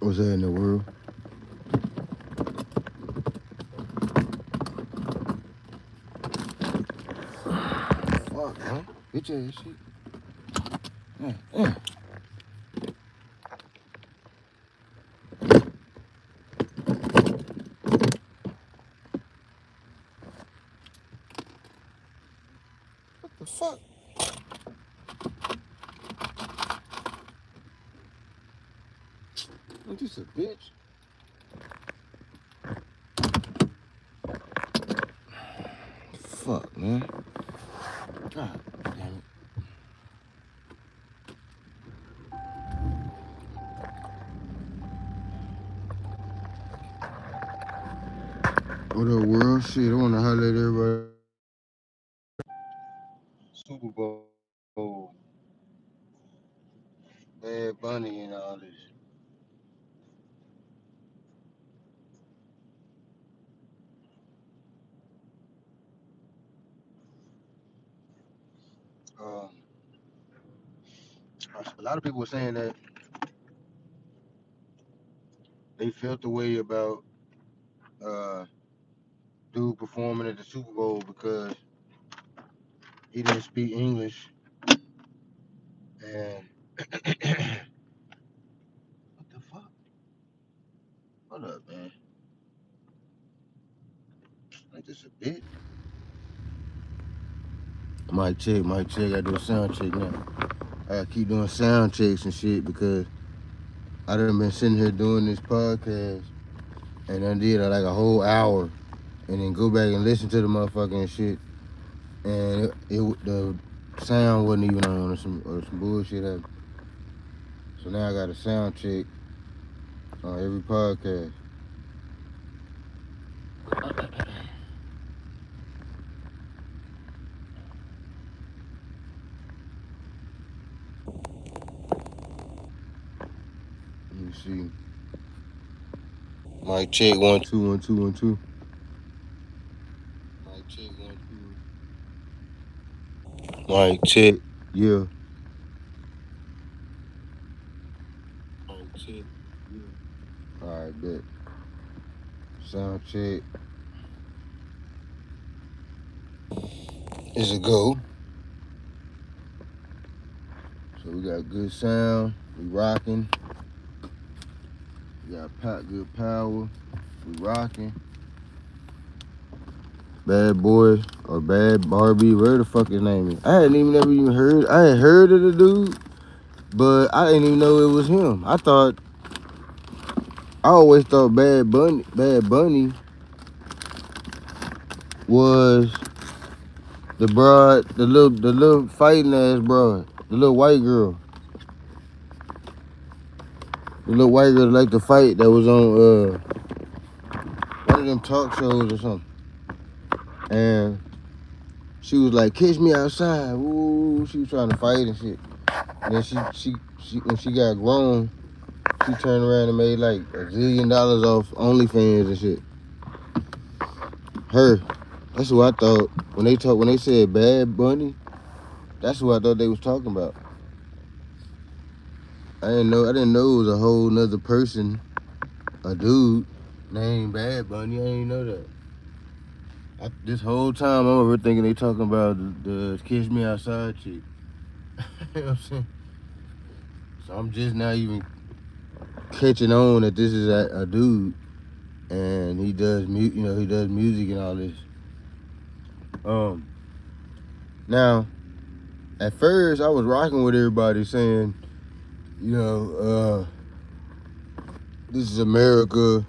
What's that in the world? Fuck, man. Bitch ass shit. What the fuck? Ain't this a bitch? Fuck, man. God damn it. What up, world? Shit, I wanna holler at everybody. Super Bowl, Bad Bunny, and all this. Um, a lot of people were saying that they felt the way about uh, dude performing at the Super Bowl because he didn't speak English. And what the fuck? Hold up, man. Ain't this a bitch? Mic check, mic check. I gotta do a sound check now. I gotta keep doing sound checks and shit because I done been sitting here doing this podcast and I did like a whole hour and then go back and listen to the motherfucking shit and the sound wasn't even on or some bullshit happened. So now I got a sound check on every podcast. Let me see. Mic check 1 2 1 2 1 2. Mic check 1 2. Mic check. Yeah. Mic check. Yeah. Alright, bet. Sound check. Is a go. So we got good sound. We rocking. We got good power. We rocking. Bad Boy or Bad Barbie, whatever the fuck his name is. I hadn't even heard. I had heard of the dude, but I didn't even know it was him. I always thought Bad Bunny was the broad, the little fighting ass broad, the little white girl. The little white girl that liked to fight that was on one of them talk shows or something. And she was like, "Catch me outside." Ooh, she was trying to fight and shit. And then she when she got grown, she turned around and made like $1 zillion off OnlyFans and shit. Her. That's who I thought when they said Bad Bunny. That's who I thought they was talking about. I didn't know it was a whole nother person, a dude named Bad Bunny. I didn't know that. This whole time I'm over thinking they talking about the Kiss Me Outside chick. You know what I'm saying? So I'm just now even catching on that this is a dude and he does music and all this. Now at first I was rocking with everybody saying, this is America.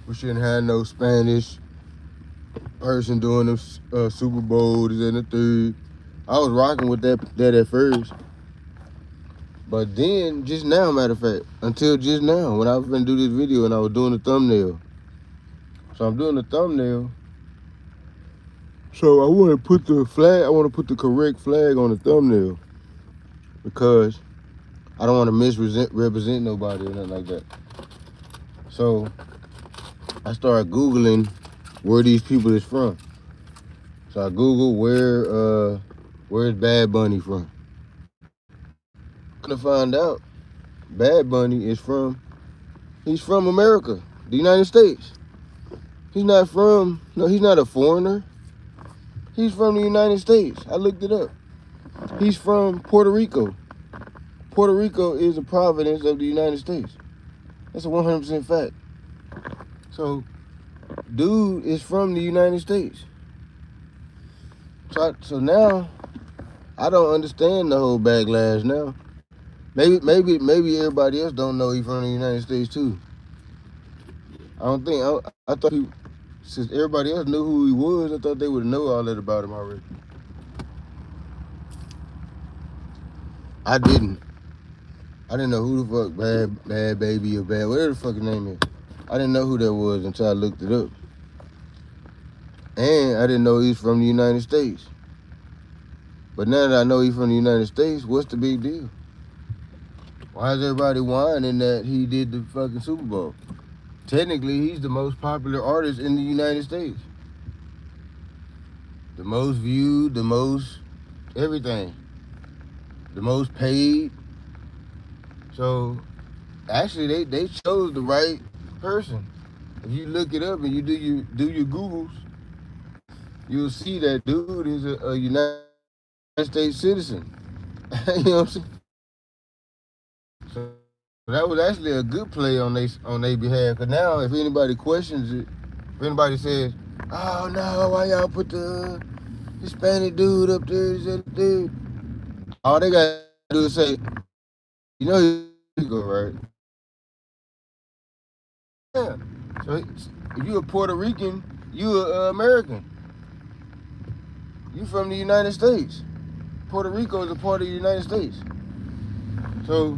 We shouldn't have no Spanish person doing the Super Bowl, this and the third. I was rocking with that at first. But then, just now, matter of fact, until just now, when I was going to do this video and I was doing the thumbnail. So I'm doing the thumbnail. So I want to put the correct flag on the thumbnail. Because I don't want to misrepresent nobody or nothing like that. So I started Googling where these people is from. So I Googled where's Bad Bunny from. Gonna find out Bad Bunny is from He's from America, the United States. He's not a foreigner. He's from the United States. I looked it up. He's from Puerto Rico. Puerto Rico is a province of the United States. That's a 100% fact. So, dude is from the United States. So now, I don't understand the whole backlash now. Maybe everybody else don't know he's from the United States too. I thought since everybody else knew who he was, I thought they would know all that about him already. I didn't know who the fuck Bad Baby or Bad, whatever the fuck his name is. I didn't know who that was until I looked it up. And I didn't know he's from the United States. But now that I know he's from the United States, what's the big deal? Why is everybody whining that he did the fucking Super Bowl? Technically, he's the most popular artist in the United States. The most viewed, the most everything. The most paid. So, actually, they chose the right person. If you look it up and you do your Googles, you'll see that dude is a United States citizen. You know what I'm saying? So that was actually a good play on their behalf. Cause now if anybody questions it, if anybody says, "Oh no, why y'all put the Hispanic dude up there?" All they gotta do is say, "You know you go right." Yeah. So if you a Puerto Rican, you a American. You from the United States. Puerto Rico is a part of the United States. So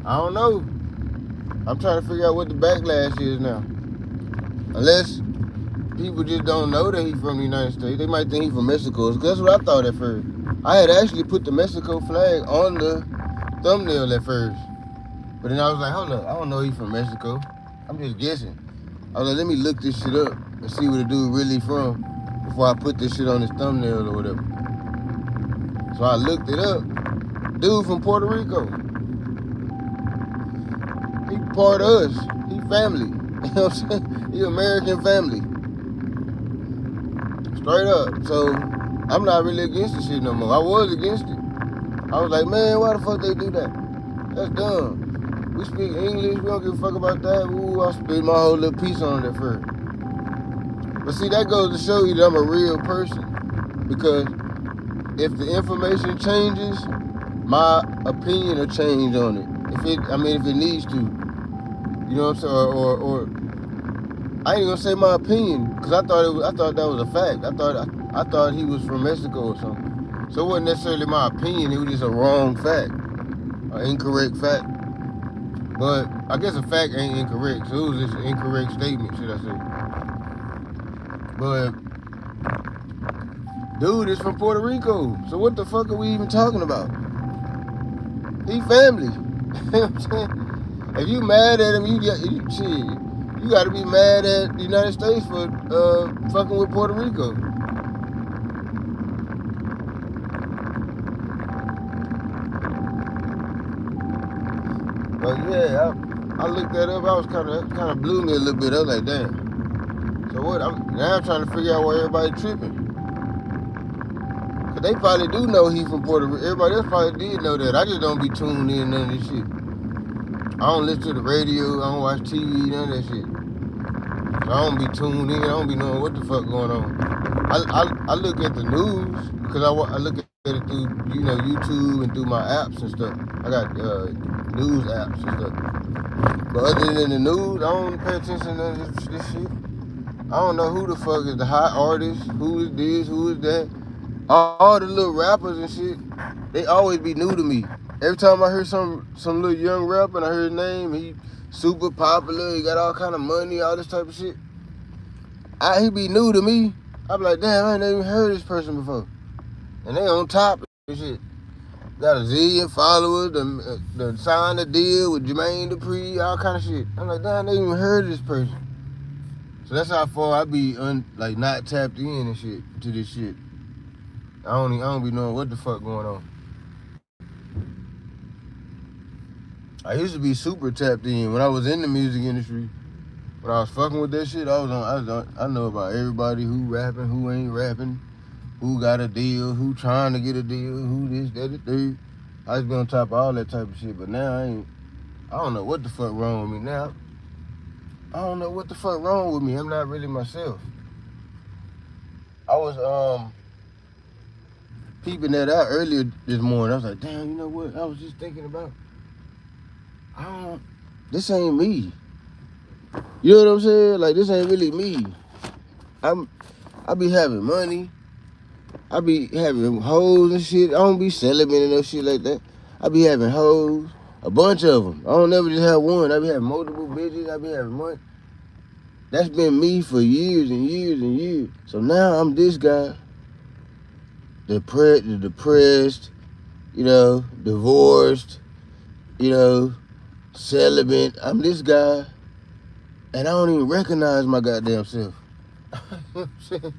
I don't know. I'm trying to figure out what the backlash is now. Unless people just don't know that he's from the United States. They might think he's from Mexico. That's what I thought at first. I had actually put the Mexico flag on the thumbnail at first. But then I was like, hold up, I don't know he's from Mexico. I'm just guessing. I was like, let me look this shit up and see where the dude really from before I put this shit on his thumbnail or whatever. So I looked it up. Dude from Puerto Rico. He part of us. He family. You know what I'm saying? He American family. Straight up. So I'm not really against the shit no more. I was against it. I was like, man, why the fuck they do that? That's dumb. We speak English. We don't give a fuck about that. Ooh, I spit my whole little piece on it at first. But see, that goes to show you that I'm a real person. Because if the information changes, my opinion will change on it. If it needs to. You know what I'm saying? Or I ain't gonna say my opinion, because I thought that was a fact. I thought he was from Mexico or something. So it wasn't necessarily my opinion, it was just a wrong fact. An incorrect fact. But I guess a fact ain't incorrect, so it was just an incorrect statement, should I say. But dude is from Puerto Rico. So what the fuck are we even talking about? He family. You know what I'm saying? If you mad at him, you got to be mad at the United States for fucking with Puerto Rico. But yeah, I looked that up. I was kind of blew me a little bit. I was like, damn. So what? Now I'm trying to figure out why everybody tripping. Cause they probably do know he from Puerto Rico. Everybody else probably did know that. I just don't be tuned in none of this shit. I don't listen to the radio. I don't watch TV. None of that shit. So I don't be tuned in. I don't be knowing what the fuck going on. I look at the news because I look at it through YouTube and through my apps and stuff. I got news apps and stuff. But other than the news, I don't pay attention to this shit. I don't know who the fuck is the hot artist, who is this, who is that. All the little rappers and shit, they always be new to me. Every time I hear some little young rapper and I hear his name, he super popular, he got all kind of money, all this type of shit. He be new to me. I be like, damn, I ain't even heard this person before. And they on top and shit. Got a zillion followers, the signed a deal with Jermaine Dupri, all kind of shit. I'm like, damn, I ain't even heard of this person. So that's how far I be not tapped in and shit to this shit. I don't be knowing what the fuck going on. I used to be super tapped in when I was in the music industry. When I was fucking with that shit, I know about everybody who rapping, who ain't rapping, who got a deal, who trying to get a deal, who this, that, the third. I used to be on top of all that type of shit, but now I don't know what the fuck wrong with me now. I don't know what the fuck wrong with me. I'm not really myself. I was peeping that out earlier this morning. I was like, damn, you know what? I was just thinking about, this ain't me. You know what I'm saying? Like, this ain't really me. I be having money. I be having hoes and shit. I don't be celibate and no shit like that. I be having hoes, a bunch of them. I don't never just have one. I be having multiple bitches. I be having money. That's been me for years and years and years. So now I'm this guy, depressed, divorced, celibate. I'm this guy, and I don't even recognize my goddamn self. You know what I'm saying?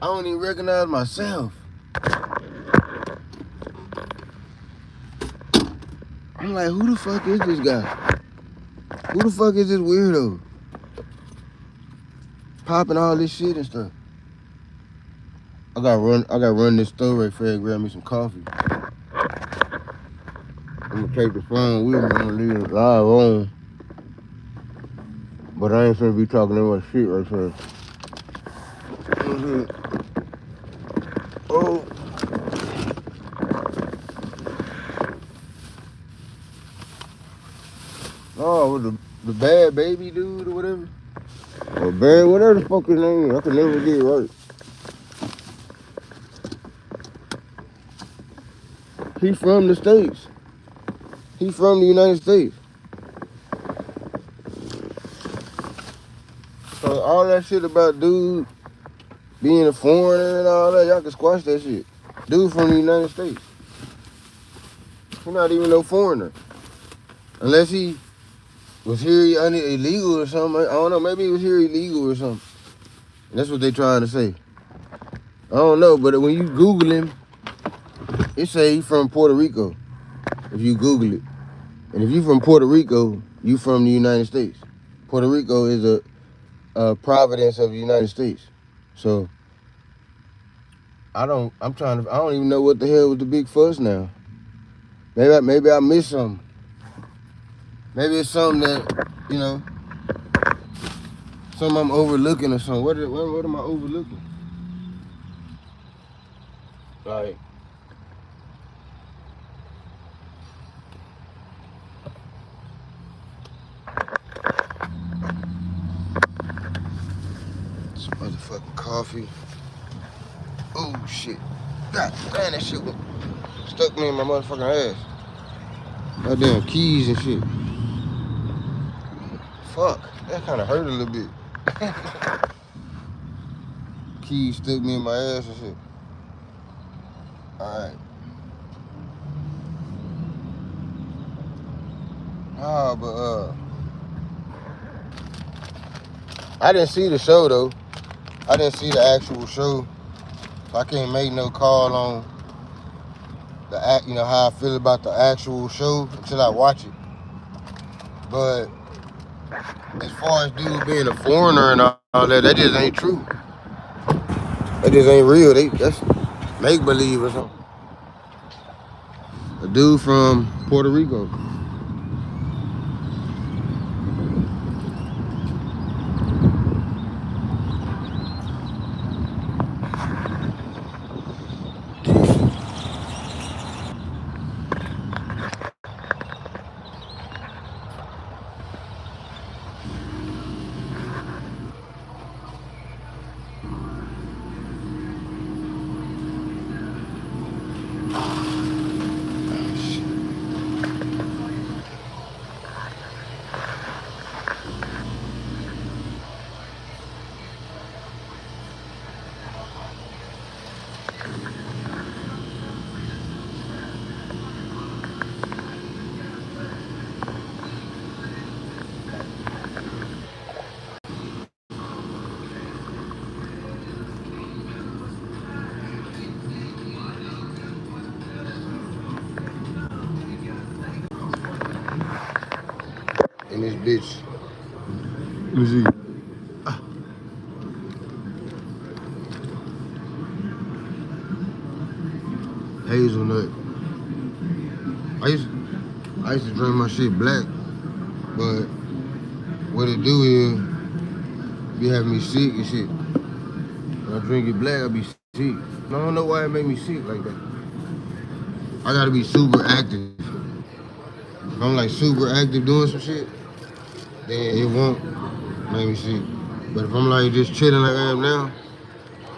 I don't even recognize myself. I'm like, who the fuck is this guy? Who the fuck is this weirdo? Popping all this shit and stuff. I gotta run this store right fast, grab me some coffee. I'm gonna take the phone with me, I'm gonna leave it live on. But I ain't finna be talking that much shit right fast. Oh. Oh, with the bad baby dude or whatever. Or Barry, whatever the fuck his name is. I can never get it right. He from the States. He from the United States. So all that shit about dude being a foreigner and all that, y'all can squash that shit. Dude from the United States. He's not even no foreigner. Unless he was here illegal or something. I don't know, maybe he was here illegal or something. And that's what they trying to say. I don't know, but when you Google him, it say he from Puerto Rico. If you Google it. And if you from Puerto Rico, you from the United States. Puerto Rico is a province of the United States. So I don't even know what the hell was the big fuss now. Maybe I missed something. Maybe it's something that, something I'm overlooking or something. What am I overlooking? Like, this motherfucking coffee. Oh shit. God damn, that shit stuck me in my motherfucking ass. Goddamn keys and shit. Fuck, that kind of hurt a little bit. Keys stuck me in my ass and shit. Alright. But I didn't see the show though. I didn't see the actual show. So I can't make no call on how I feel about the actual show until I watch it. But as far as dude being a foreigner and all that just ain't true. That just ain't real. That's make believe or something. A dude from Puerto Rico. in this bitch. Let me see. Hazelnut. I used to drink my shit black, but what it do is be having me sick and shit. When I drink it black, I be sick. And I don't know why it make me sick like that. I gotta be super active. If I'm like super active doing some shit, then it won't make me sick. But if I'm like just chilling like I am now,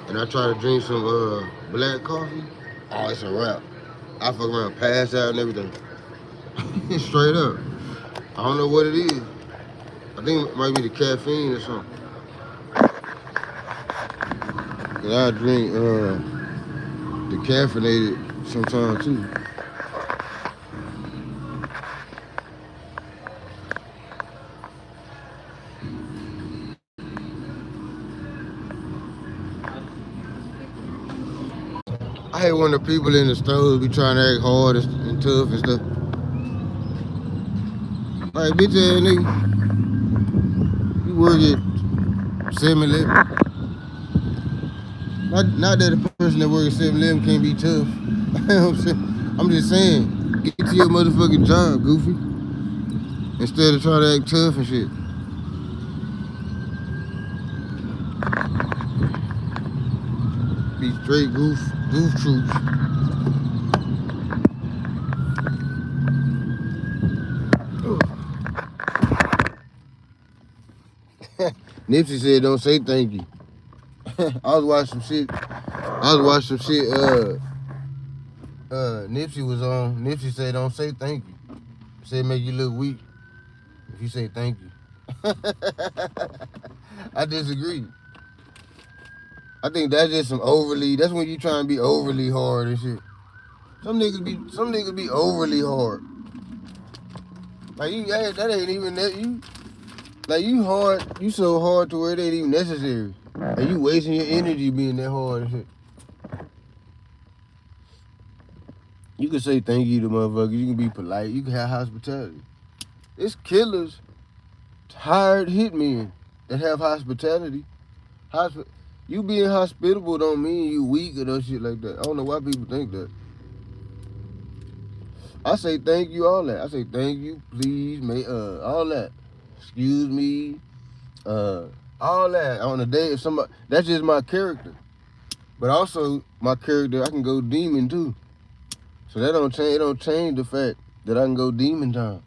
and I try to drink some black coffee, oh, it's a wrap. I fuck around, pass out and everything. Straight up. I don't know what it is. I think it might be the caffeine or something. Cause I drink the caffeinated sometimes too. I hate when the people in the stores be trying to act hard and tough and stuff. Like, bitch ass nigga, you work at 7-Eleven. Not that the person that works at 7-Eleven can't be tough. You know what I'm saying? I'm just saying, get to your motherfucking job, goofy. Instead of trying to act tough and shit. Be straight goof troops. Nipsey said, "Don't say thank you." I was watching some shit. Nipsey was on. Nipsey said, "Don't say thank you." Said make you look weak if you say thank you. I disagree. I think that's just some overly. That's when you trying to be overly hard and shit. Some niggas be overly hard. Like that ain't even that you. Like you hard. You so hard to where it ain't even necessary. And you wasting your energy being that hard and shit. You can say thank you to motherfuckers. You can be polite. You can have hospitality. It's killers, tired hitmen that have hospitality. You being hospitable don't mean you weak or no shit like that. I don't know why people think that. I say thank you, all that. I say thank you, please, all that. Excuse me, all that. On a day, if somebody, that's just my character. But also, my character, I can go demon too. So that don't change. It don't change the fact that I can go demon time.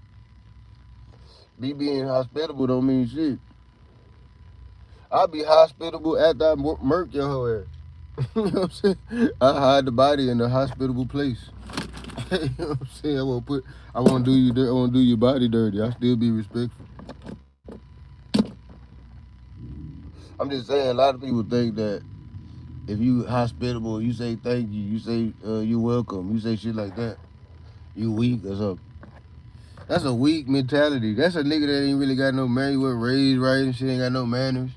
Me being hospitable don't mean shit. I'll be hospitable after I murk your whole ass. You know what I'm saying? I hide the body in a hospitable place. You know what I'm saying? I won't do you dirty. I won't do your body dirty. I still be respectful. I'm just saying, a lot of people think that if you hospitable, you say thank you, you say you're welcome, you say shit like that, you weak or something. That's a weak mentality. That's a nigga that ain't really got no man. He wasn't raised right and shit, ain't got no manners.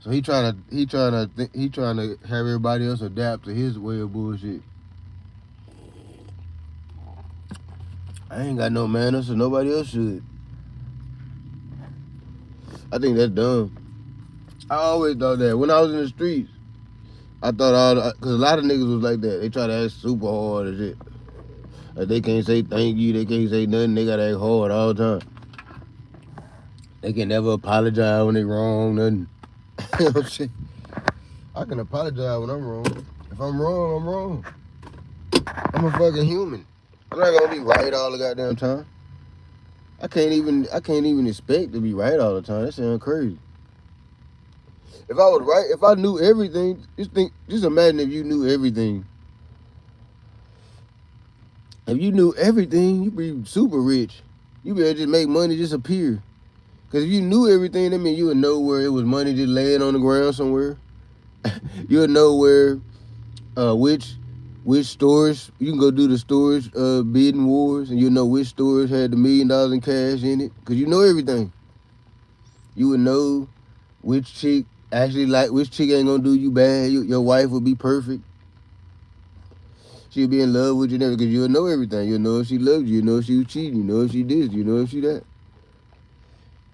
So he trying to have everybody else adapt to his way of bullshit. I ain't got no manners, so nobody else should. I think that's dumb. I always thought that. When I was in the streets, I thought because a lot of niggas was like that. They try to act super hard and shit. Like they can't say thank you, they can't say nothing, they gotta act hard all the time. They can never apologize when they wrong, nothing. You know what I'm saying? I can apologize when I'm wrong. If I'm wrong, I'm wrong. I'm a fucking human. I'm not gonna be right all the goddamn time. I can't even expect to be right all the time. That sounds crazy. If I was right, if I knew everything, just imagine if you knew everything. If you knew everything, you'd be super rich. You'd be able to just make money just appear. Because if you knew everything, that means you would know where it was money just laying on the ground somewhere. You would know where, which stores, you can go do the stores bidding wars, and you'll know which stores had the $1 million in cash in it. Because you know everything. You would know which chick which chick ain't gonna do you bad. Your wife would be perfect. She'll be in love with you and everything, because you'll know everything. You'll know if she loved you, you know if she was cheating, you know if she did, you know if she that.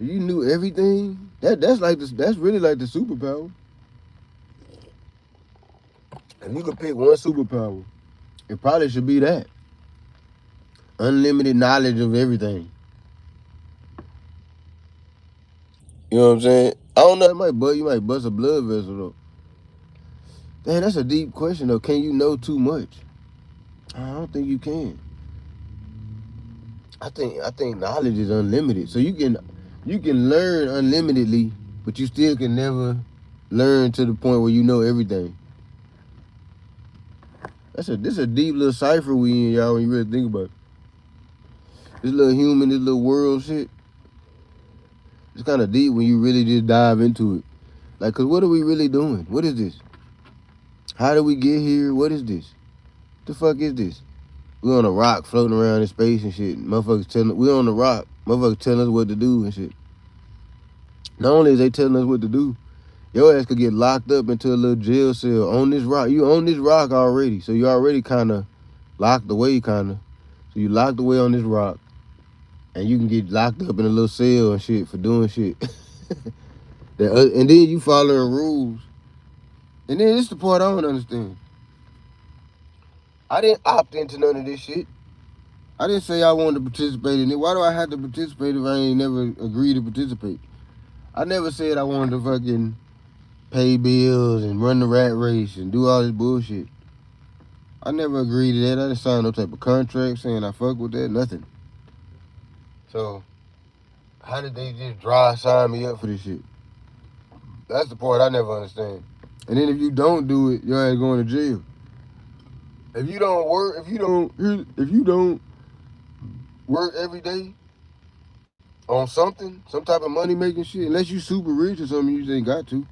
You knew everything. That's like this. That's really like the superpower. If you could pick one superpower, it probably should be that unlimited knowledge of everything. You know what I'm saying? I don't know. It might bust. You might bust a blood vessel though. Damn, that's a deep question though. Can you know too much? I don't think you can. I think knowledge is unlimited. So you can learn unlimitedly, but you still can never learn to the point where you know everything. This a deep little cipher we in, y'all, when you really think about it. This little human, this little world shit. It's kind of deep when you really just dive into it. Like, cause what are we really doing? What is this? How did we get here? What is this? The fuck is this? We on a rock floating around in space and shit. Motherfuckers telling we on the rock. Motherfuckers telling us what to do and shit. Not only is they telling us what to do, your ass could get locked up into a little jail cell on this rock. You on this rock already, so you already kind of locked away, kind of. So you locked away on this rock, and you can get locked up in a little cell and shit for doing shit. And then you following rules. And then this the part I don't understand. I didn't opt into none of this shit. I didn't say I wanted to participate in it. Why do I have to participate if I ain't never agreed to participate? I never said I wanted to fucking pay bills and run the rat race and do all this bullshit. I never agreed to that. I didn't sign no type of contract saying I fuck with that. Nothing. So, how did they just dry sign me up for this shit? That's the part I never understand. And then if you don't do it, your ass going to jail. If you don't work every day on something, some type of money making shit, unless you super rich or something, you just ain't got to.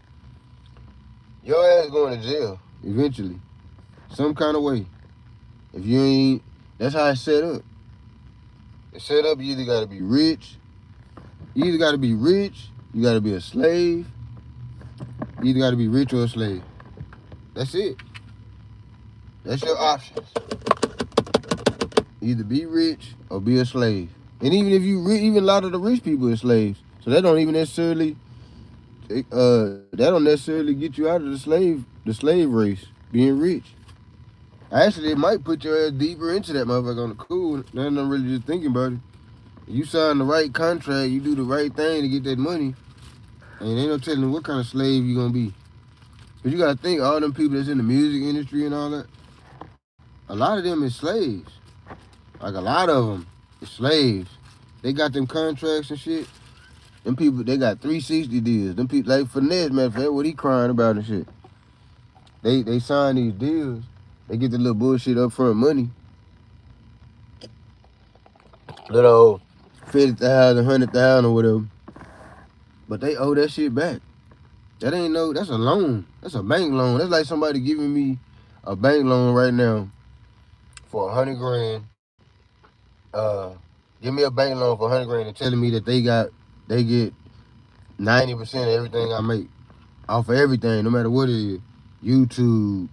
Your ass going to jail eventually, some kind of way. If you ain't, that's how it's set up. It's set up. You either got to be rich. You got to be a slave. You either got to be rich or a slave. That's it. That's your options. Either be rich or be a slave. And even if you even a lot of the rich people are slaves. So that don't even necessarily get you out of the slave race, being rich. Actually, it might put your ass deeper into that motherfucker on the cool. Now I'm really just thinking about it. You sign the right contract, you do the right thing to get that money, and ain't no telling what kind of slave you gonna be. But you gotta think, all them people that's in the music industry and all that, a lot of them is slaves. Like a lot of them is slaves. They got them contracts and shit. Them people, they got 360 deals. Them people, like Finesse, matter of fact, what he crying about and shit. They sign these deals. They get the little bullshit upfront money. Little 50,000, 100,000 or whatever. But they owe that shit back. That's a loan. That's a bank loan. That's like somebody giving me a bank loan right now for 100 grand. Give me a bank loan for 100 grand and telling me that they get 90% of everything I make off of everything, no matter what it is. YouTube,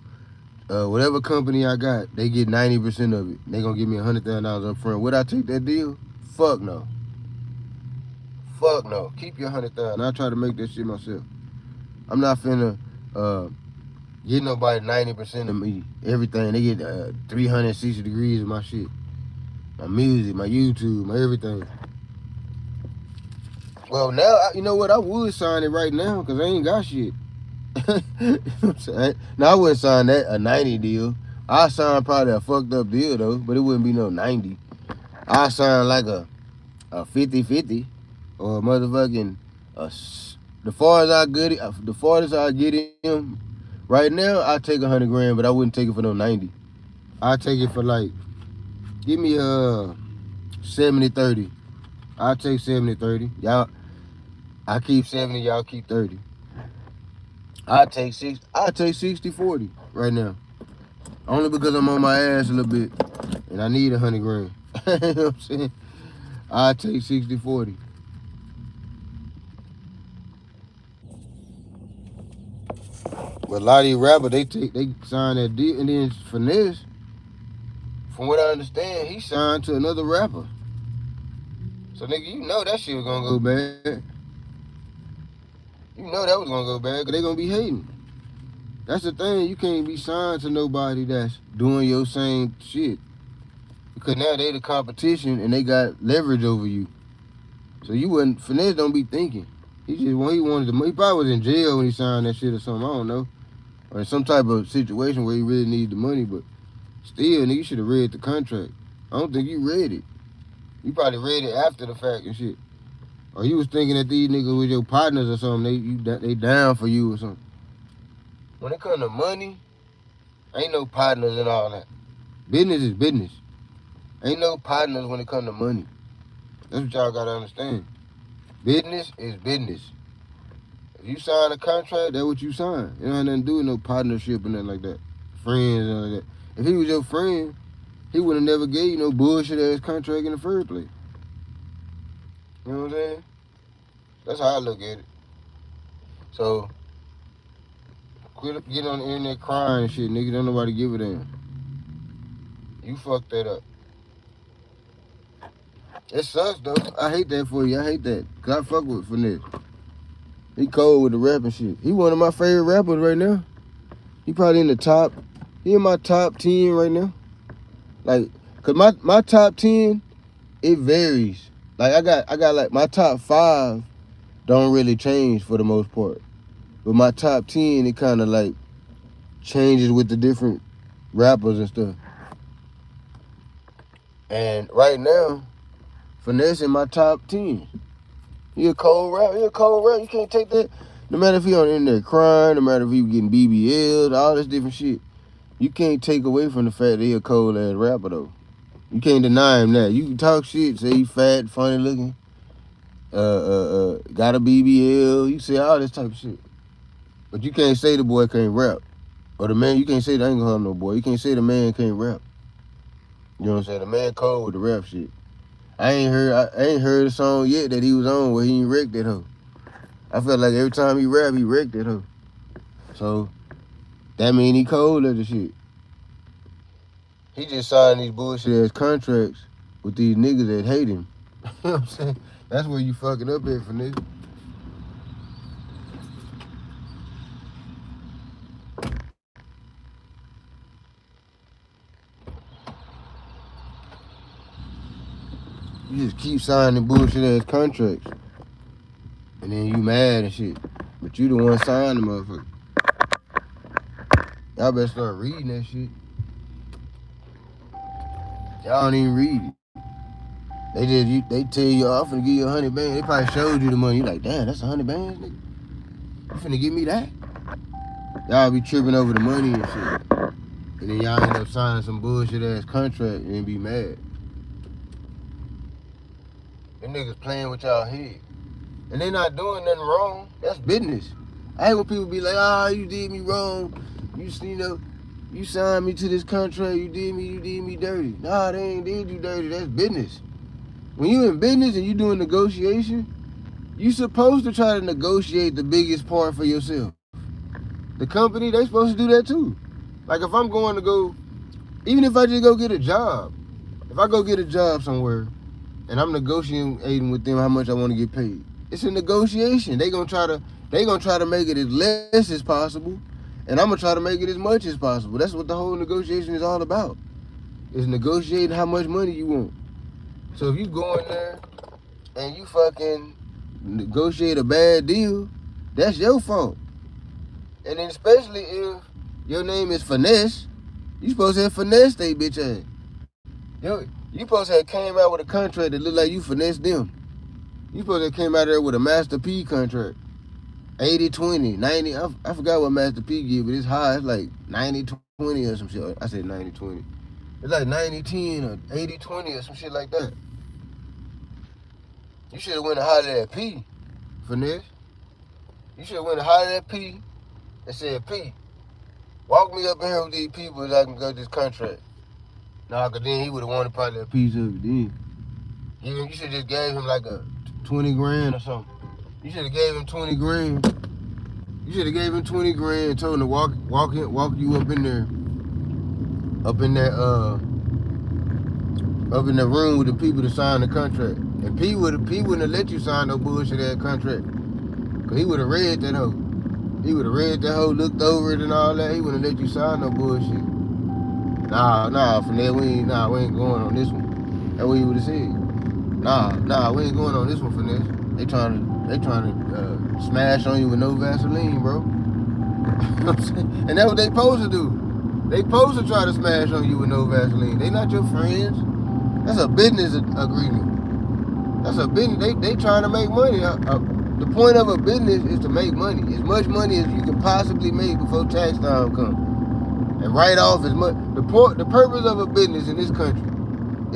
whatever company I got, they get 90% of it. They gonna give me $100,000 up front. Would I take that deal? Fuck no. Fuck no. Keep your 100,000. I try to make that shit myself. I'm not finna get nobody 90% of me. Everything. They get 360 degrees of my shit. My music, my YouTube, my everything. Well, now, you know what? I would sign it right now because I ain't got shit. You know what I'm saying? Now, I wouldn't sign that a 90 deal. I sign probably a fucked up deal, though, but it wouldn't be no 90. I sign like a 50-50 or a motherfucking, the farthest I get him right now, I take 100 grand, but I wouldn't take it for no 90. I take it for like, give me a 70-30. I take 70-30. Y'all, I keep 70, y'all keep 30. I take 60-40 right now. Only because I'm on my ass a little bit and I need 100 grand. You know what I'm saying? I take 60-40. But a lot of these rappers, they sign that deal, and then Finesse, from what I understand, he signed to another rapper. So nigga, you know that shit was gonna go bad. You know that was gonna go bad, cause they gonna be hating. That's the thing, you can't be signed to nobody that's doing your same shit. Because now they the competition and they got leverage over you. So you wouldn't, Finesse don't be thinking. He wanted to, he probably was in jail when he signed that shit or something, I don't know. Or in some type of situation where he really needed the money, but still, nigga, you should have read the contract. I don't think you read it. You probably read it after the fact and shit. Or you was thinking that these niggas was your partners or something, they down for you or something. When it comes to money, ain't no partners and all that. Business is business. Ain't no partners when it comes to money. That's what y'all gotta understand. Business is business. If you sign a contract, that's what you sign. It don't have nothing to do with no partnership or nothing like that. Friends and all like that. If he was your friend, he would have never gave you no bullshit ass contract in the first place. You know what I'm saying? That's how I look at it. So, quit getting on the internet crying and shit, nigga. Don't nobody give a damn. You fucked that up. It sucks though. I hate that for you. I hate that. Cause I fuck with Finesse. He cold with the rapping shit. He one of my favorite rappers right now. He probably in the top. He in my top 10 right now. Like, cause my top 10, it varies. Like I got like my top 5 don't really change for the most part. But my top 10, it kind of like changes with the different rappers and stuff. And right now, Finesse in my top 10. He a cold rapper. You can't take that. No matter if he on in there crying, no matter if he getting BBLs, all this different shit. You can't take away from the fact that he a cold ass rapper though. You can't deny him that. You can talk shit, say he fat, funny looking, got a BBL. You say all this type of shit. But you can't say the boy can't rap. Or the man, you can't say that I ain't gonna have no boy. You can't say the man can't rap. You know what I'm saying? The man cold with the rap shit. I ain't heard a song yet that he was on where he ain't wrecked that hoe. I felt like every time he rap, he wrecked that hoe. So that mean he cold at the shit. He just signed these bullshit ass contracts with these niggas that hate him. You know what I'm saying? That's where you fucking up at for niggas. You just keep signing bullshit ass contracts. And then you mad and shit. But you the one signing the motherfucker. Y'all better start reading that shit. Y'all don't even read it. They tell you, I'm finna give you 100 bands. They probably showed you the money. You like, damn, that's 100 bands, nigga. You finna give me that? Y'all be tripping over the money and shit. And then y'all end up signing some bullshit ass contract and then be mad. Them niggas playing with y'all head. And they not doing nothing wrong. That's business. I hate when people be like, you did me wrong. You signed me to this contract. You did me dirty. Nah, they ain't did you dirty. That's business. When you in business and you doing negotiation, you supposed to try to negotiate the biggest part for yourself. The company, they supposed to do that too. Like if I'm going to go, even if I just go get a job, if I go get a job somewhere and I'm negotiating with them how much I want to get paid, it's a negotiation. They gonna try to make it as less as possible, and I'm gonna try to make it as much as possible. That's what the whole negotiation is all about. Is negotiating how much money you want. So if you go in there and you fucking negotiate a bad deal, that's your fault. And then especially if your name is Finesse, you supposed to have finessed they bitch ass. You supposed to have came out with a contract that looked like you finessed them. You supposed to have came out there with a Master P contract. 80-20, 90, I forgot what Master P give, but it's high. It's like 90-20 or some shit. I said 90-20. It's like 90-10 or 80-20 or some shit like that. You should have went and hollered at P, Finesse. You should have went and hollered at P and said, P, walk me up in here with these people so I can go this contract. Nah, cause then he would have wanted probably a piece of it then. You should have just gave him like a 20 grand or something. You should have gave him 20 grand. You should have gave him 20 grand and told him to walk you up in there. Up in that room with the people to sign the contract. And P wouldn't have let you sign no bullshit ass contract. Cause he would have read that hoe. He would have read that hoe, looked over it and all that. He wouldn't let you sign no bullshit. Nah, Finesse, we ain't going on this one. That's what he would have said. Nah, we ain't going on this one, Finesse. They trying to smash on you with no Vaseline, bro. And that's what they supposed to do. They supposed to try to smash on you with no Vaseline. They not your friends. That's a business agreement. That's a business. They trying to make money. The point of a business is to make money. As much money as you can possibly make before tax time comes. And write off as much. The purpose of a business in this country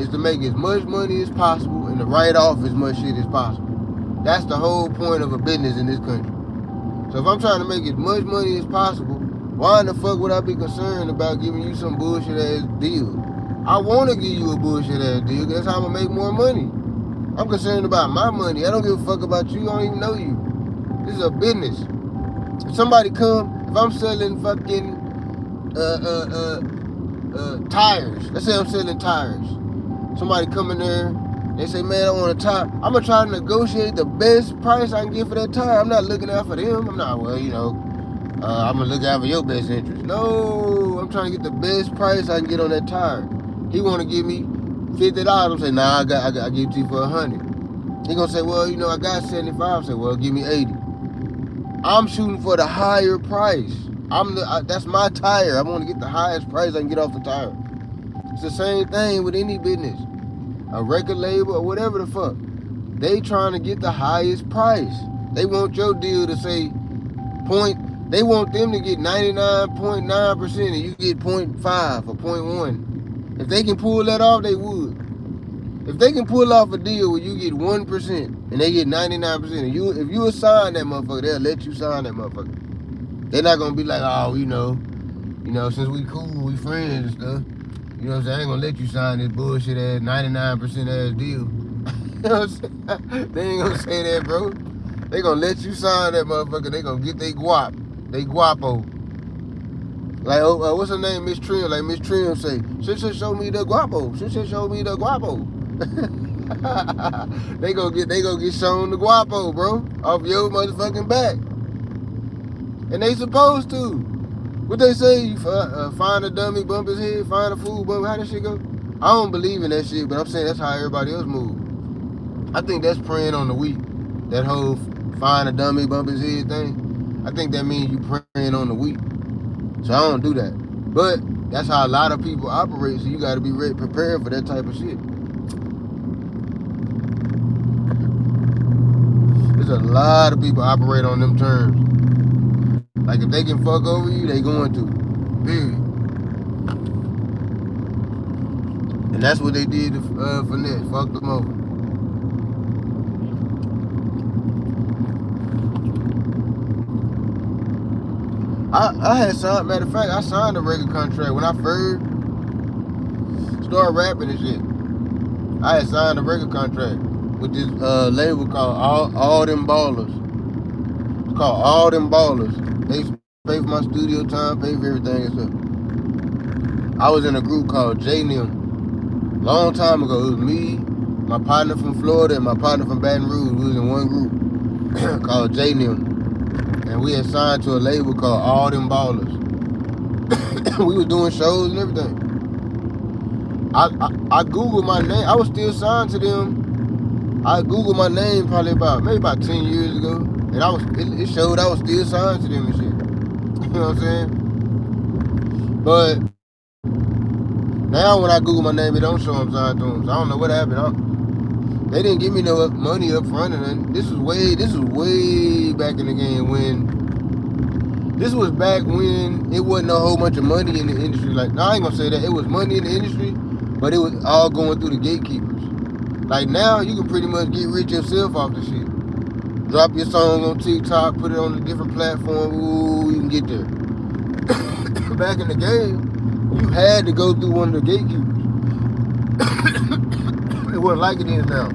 is to make as much money as possible and to write off as much shit as possible. That's the whole point of a business in this country. So if I'm trying to make as much money as possible, why in the fuck would I be concerned about giving you some bullshit ass deal? I want to give you a bullshit ass deal. That's how I'm gonna make more money. I'm concerned about my money. I don't give a fuck about you. I don't even know you. This is a business. If somebody come, if I'm selling fucking tires. Let's say I'm selling tires. Somebody come in there, they say, man, I want a tire. I'm gonna try to negotiate the best price I can get for that tire. I'm not looking out for them. I'm not, well, you know, I'm gonna look out for your best interest. No, I'm trying to get the best price I can get on that tire. He wanna give me $50. I'm saying, nah, I give it to you for $100. He gonna say, well, you know, I got 75. I say, well, give me 80. I'm shooting for the higher price. That's my tire. I want to get the highest price I can get off the tire. It's the same thing with any business, a record label or whatever the fuck. They trying to get the highest price. They want your deal to say They want them to get 99.9% and you get 0.5 or 0.1. If they can pull that off, they would. If they can pull off a deal where you get 1% and they get 99%, and if you assign that motherfucker, they'll let you sign that motherfucker. They're not gonna be like, oh, you know, since we cool, we friends and stuff. You know what I'm saying? I ain't gonna let you sign this bullshit ass 99% ass deal. You know what I'm saying? They ain't gonna say that, bro. They gonna let you sign that motherfucker. They gonna get they guap, they guapo. Like, what's her name, Miss Trim? Like Miss Trim say, she should show me the guapo. She should show me the guapo. they gonna get shown the guapo, bro, off your motherfucking back. And they supposed to. What they say, you find a dummy, bump his head, find a fool, bump. How that shit go? I don't believe in that shit, but I'm saying that's how everybody else move. I think that's preying on the weak. That whole find a dummy, bump his head thing. I think that means you preying on the weak. So I don't do that. But that's how a lot of people operate, so you gotta be prepared for that type of shit. There's a lot of people operate on them terms. Like if they can fuck over you, they going to. Period. And that's what they did to Finesse. Fucked them over. I had signed, matter of fact, I signed a record contract when I first started rapping and shit. I had signed a record contract with this label called All Them Ballers. It's called All Them Ballers. They pay for my studio time, pay for everything and stuff. I was in a group called J-Nim. Long time ago, it was me, my partner from Florida, and my partner from Baton Rouge. We was in one group called J-Nim. And we had signed to a label called All Them Ballers. We was doing shows and everything. I Googled my name. I was still signed to them. I Googled my name probably about 10 years ago. And it showed I was still signed to them and shit. You know what I'm saying? But now when I Google my name, it don't show I'm signed to them. So I don't know what happened. They didn't give me no money up front or nothing. This was way back in the game this was back when it wasn't a whole bunch of money in the industry. Like, no, I ain't gonna say that. It was money in the industry, but it was all going through the gatekeepers. Like now, you can pretty much get rich yourself off the shit. Drop your song on TikTok, put it on a different platform, ooh, you can get there. Back in the game, you had to go through one of the gatekeepers. It wasn't like it is now.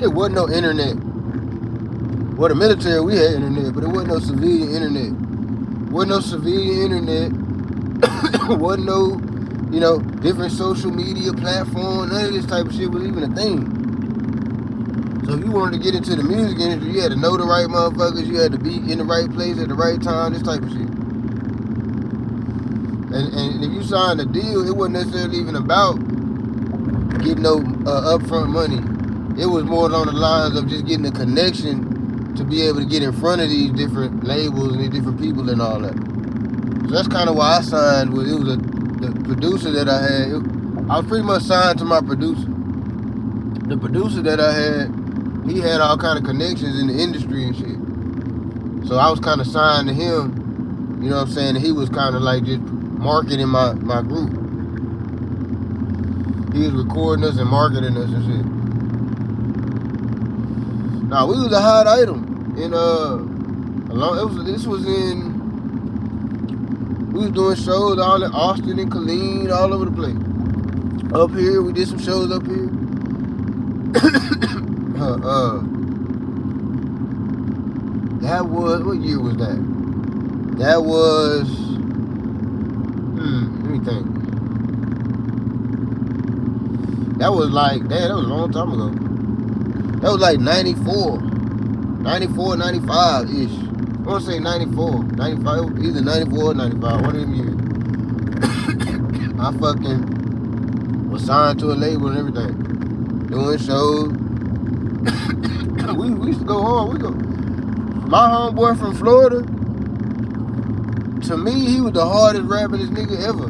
It wasn't no internet. Well, the military, we had internet, but it wasn't no civilian internet. Wasn't no civilian internet. Wasn't no, you know, different social media platforms. None of this type of shit was even a thing. So if you wanted to get into the music industry, you had to know the right motherfuckers. You had to be in the right place at the right time. This type of shit. And if you signed a deal, it wasn't necessarily even about getting no upfront money. It was more along the lines of just getting a connection to be able to get in front of these different labels and these different people and all that. So that's kind of why I signed with, it was the producer that I had. I was pretty much signed to my producer. The producer that I had, he had all kind of connections in the industry and shit. So I was kind of signed to him, you know what I'm saying? And he was kind of like just marketing my group. He was recording us and marketing us and shit. Nah, we was a hot item in we was doing shows all in Austin and Killeen, all over the place. Up here, we did some shows up here. That was, what year was that? That was, let me think. That was like, damn, that was a long time ago. That was like 94, 95-ish. I want to say 94, 95, either 94 or 95, one of them years. I fucking was signed to a label and everything. Doing shows. we used to go hard. My homeboy from Florida, to me, he was the hardest rappingest nigga ever.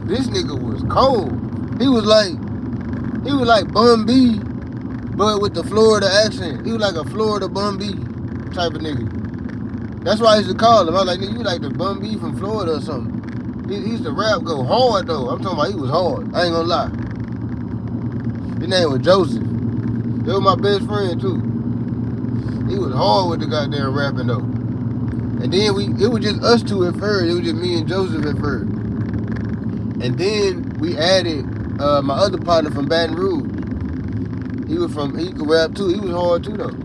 This nigga was cold. He was like Bun B, but with the Florida accent. He was like a Florida Bun B type of nigga. That's why I used to call him. I was like, nigga, you like the Bun B from Florida or something. He used to rap go hard though. I'm talking about he was hard. I ain't gonna lie. His name was Joseph. He was my best friend too. He was hard with the goddamn rapping though. And then it was just us two at first. It was just me and Joseph at first. And then we added my other partner from Baton Rouge. He could rap too. He was hard too though.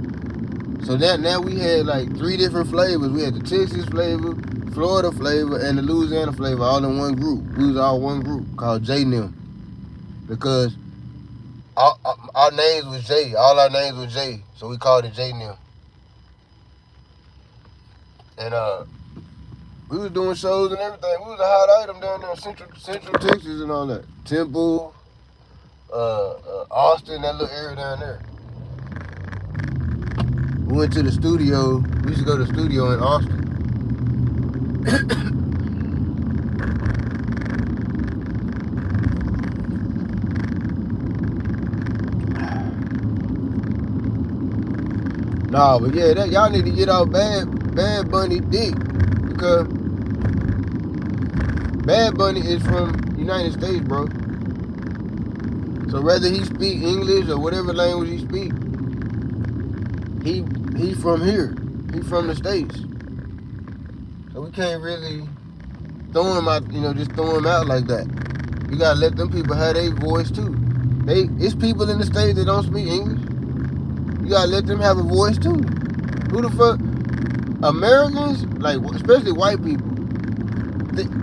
So now we had like 3 different flavors. We had the Texas flavor, Florida flavor, and the Louisiana flavor all in one group. We was all one group called J-Nim. Because our names was J. All our names was J. So we called it J-Nim. And we was doing shows and everything. We was a hot item down there in Central Texas and all that. Temple, Austin, that little area down there. We went to the studio. We used to go to the studio in Austin. Nah, but yeah, y'all need to get off Bad Bunny dick, because Bad Bunny is from United States, bro. So whether he speak English or whatever language he speak, he from here. He from the States. So we can't really throw him out, just throw him out like that. You gotta let them people have their voice too. It's people in the States that don't speak English. You gotta let them have a voice too. Who the fuck? Americans, like especially white people,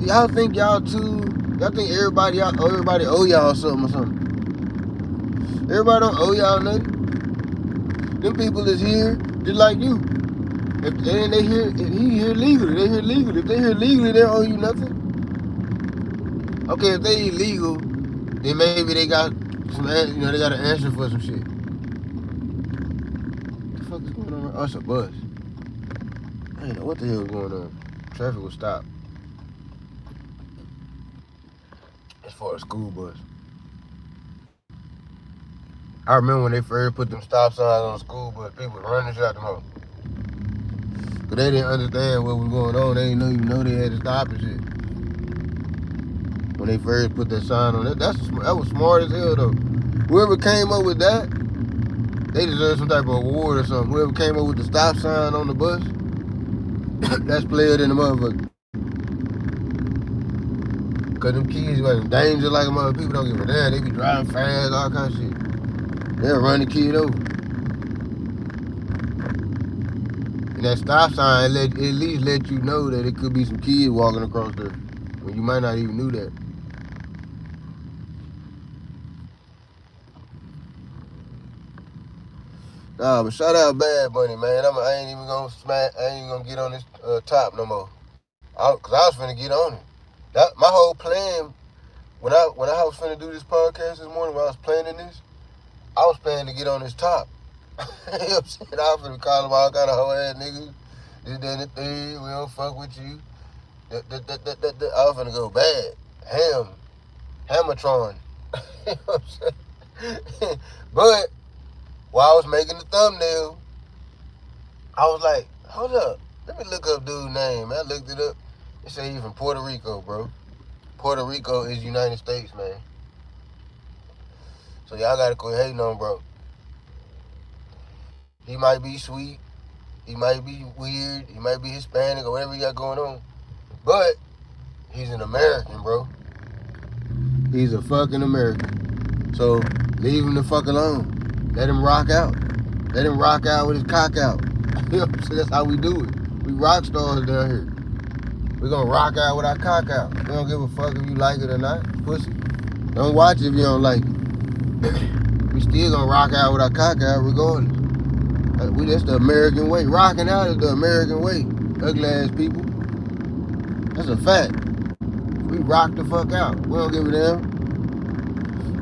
y'all think everybody owe y'all something or something. Everybody don't owe y'all nothing. Them people is here just like you. If they here legally, they here legally. If they here legally, they don't owe you nothing. Okay, if they illegal, then maybe they got some, they got an answer for some shit. What the fuck is going on? Oh, it's a bus. I didn't know what the hell was going on. Traffic was stopped. It's for a school bus. I remember when they first put them stop signs on the school bus, people running shit out them home. Cause they didn't understand what was going on. They didn't even know they had to stop and shit. When they first put that sign on, that was smart as hell though. Whoever came up with that, they deserve some type of award or something. Whoever came up with the stop sign on the bus, that's player than the motherfucker. Cause them kids was in danger like a motherfucker. People don't give a damn. They be driving fast, all kind of shit. They'll run the kid over. And that stop sign at least let you know that it could be some kids walking across there. When you might not even knew that. Nah, but shout out Bad Bunny, man. I ain't even gonna smack. I ain't even gonna get on this top no more. Cause I was finna get on it. That my whole plan when I was finna do this podcast this morning, when I was planning this, I was planning to get on this top. You know what I'm saying? I was finna call them all kind of hoe ass niggas. This, that, and the thing. We don't fuck with you. I was finna go bad. Hammertron. You know what I'm saying? But while I was making the thumbnail, I was like, hold up. Let me look up dude's name. I looked it up. It said he's from Puerto Rico, bro. Puerto Rico is United States, man. So y'all gotta quit hating on bro. He might be sweet. He might be weird. He might be Hispanic or whatever he got going on. But he's an American, bro. He's a fucking American. So leave him the fuck alone. Let him rock out. Let him rock out with his cock out. You know what I'm saying? That's how we do it. We rock stars down here. We're gonna rock out with our cock out. We don't give a fuck if you like it or not, pussy. Don't watch it if you don't like it. We still gonna rock out with our cock out regardless. That's the American way. Rocking out is the American way. Ugly ass people. That's a fact. We rock the fuck out. We don't give a damn.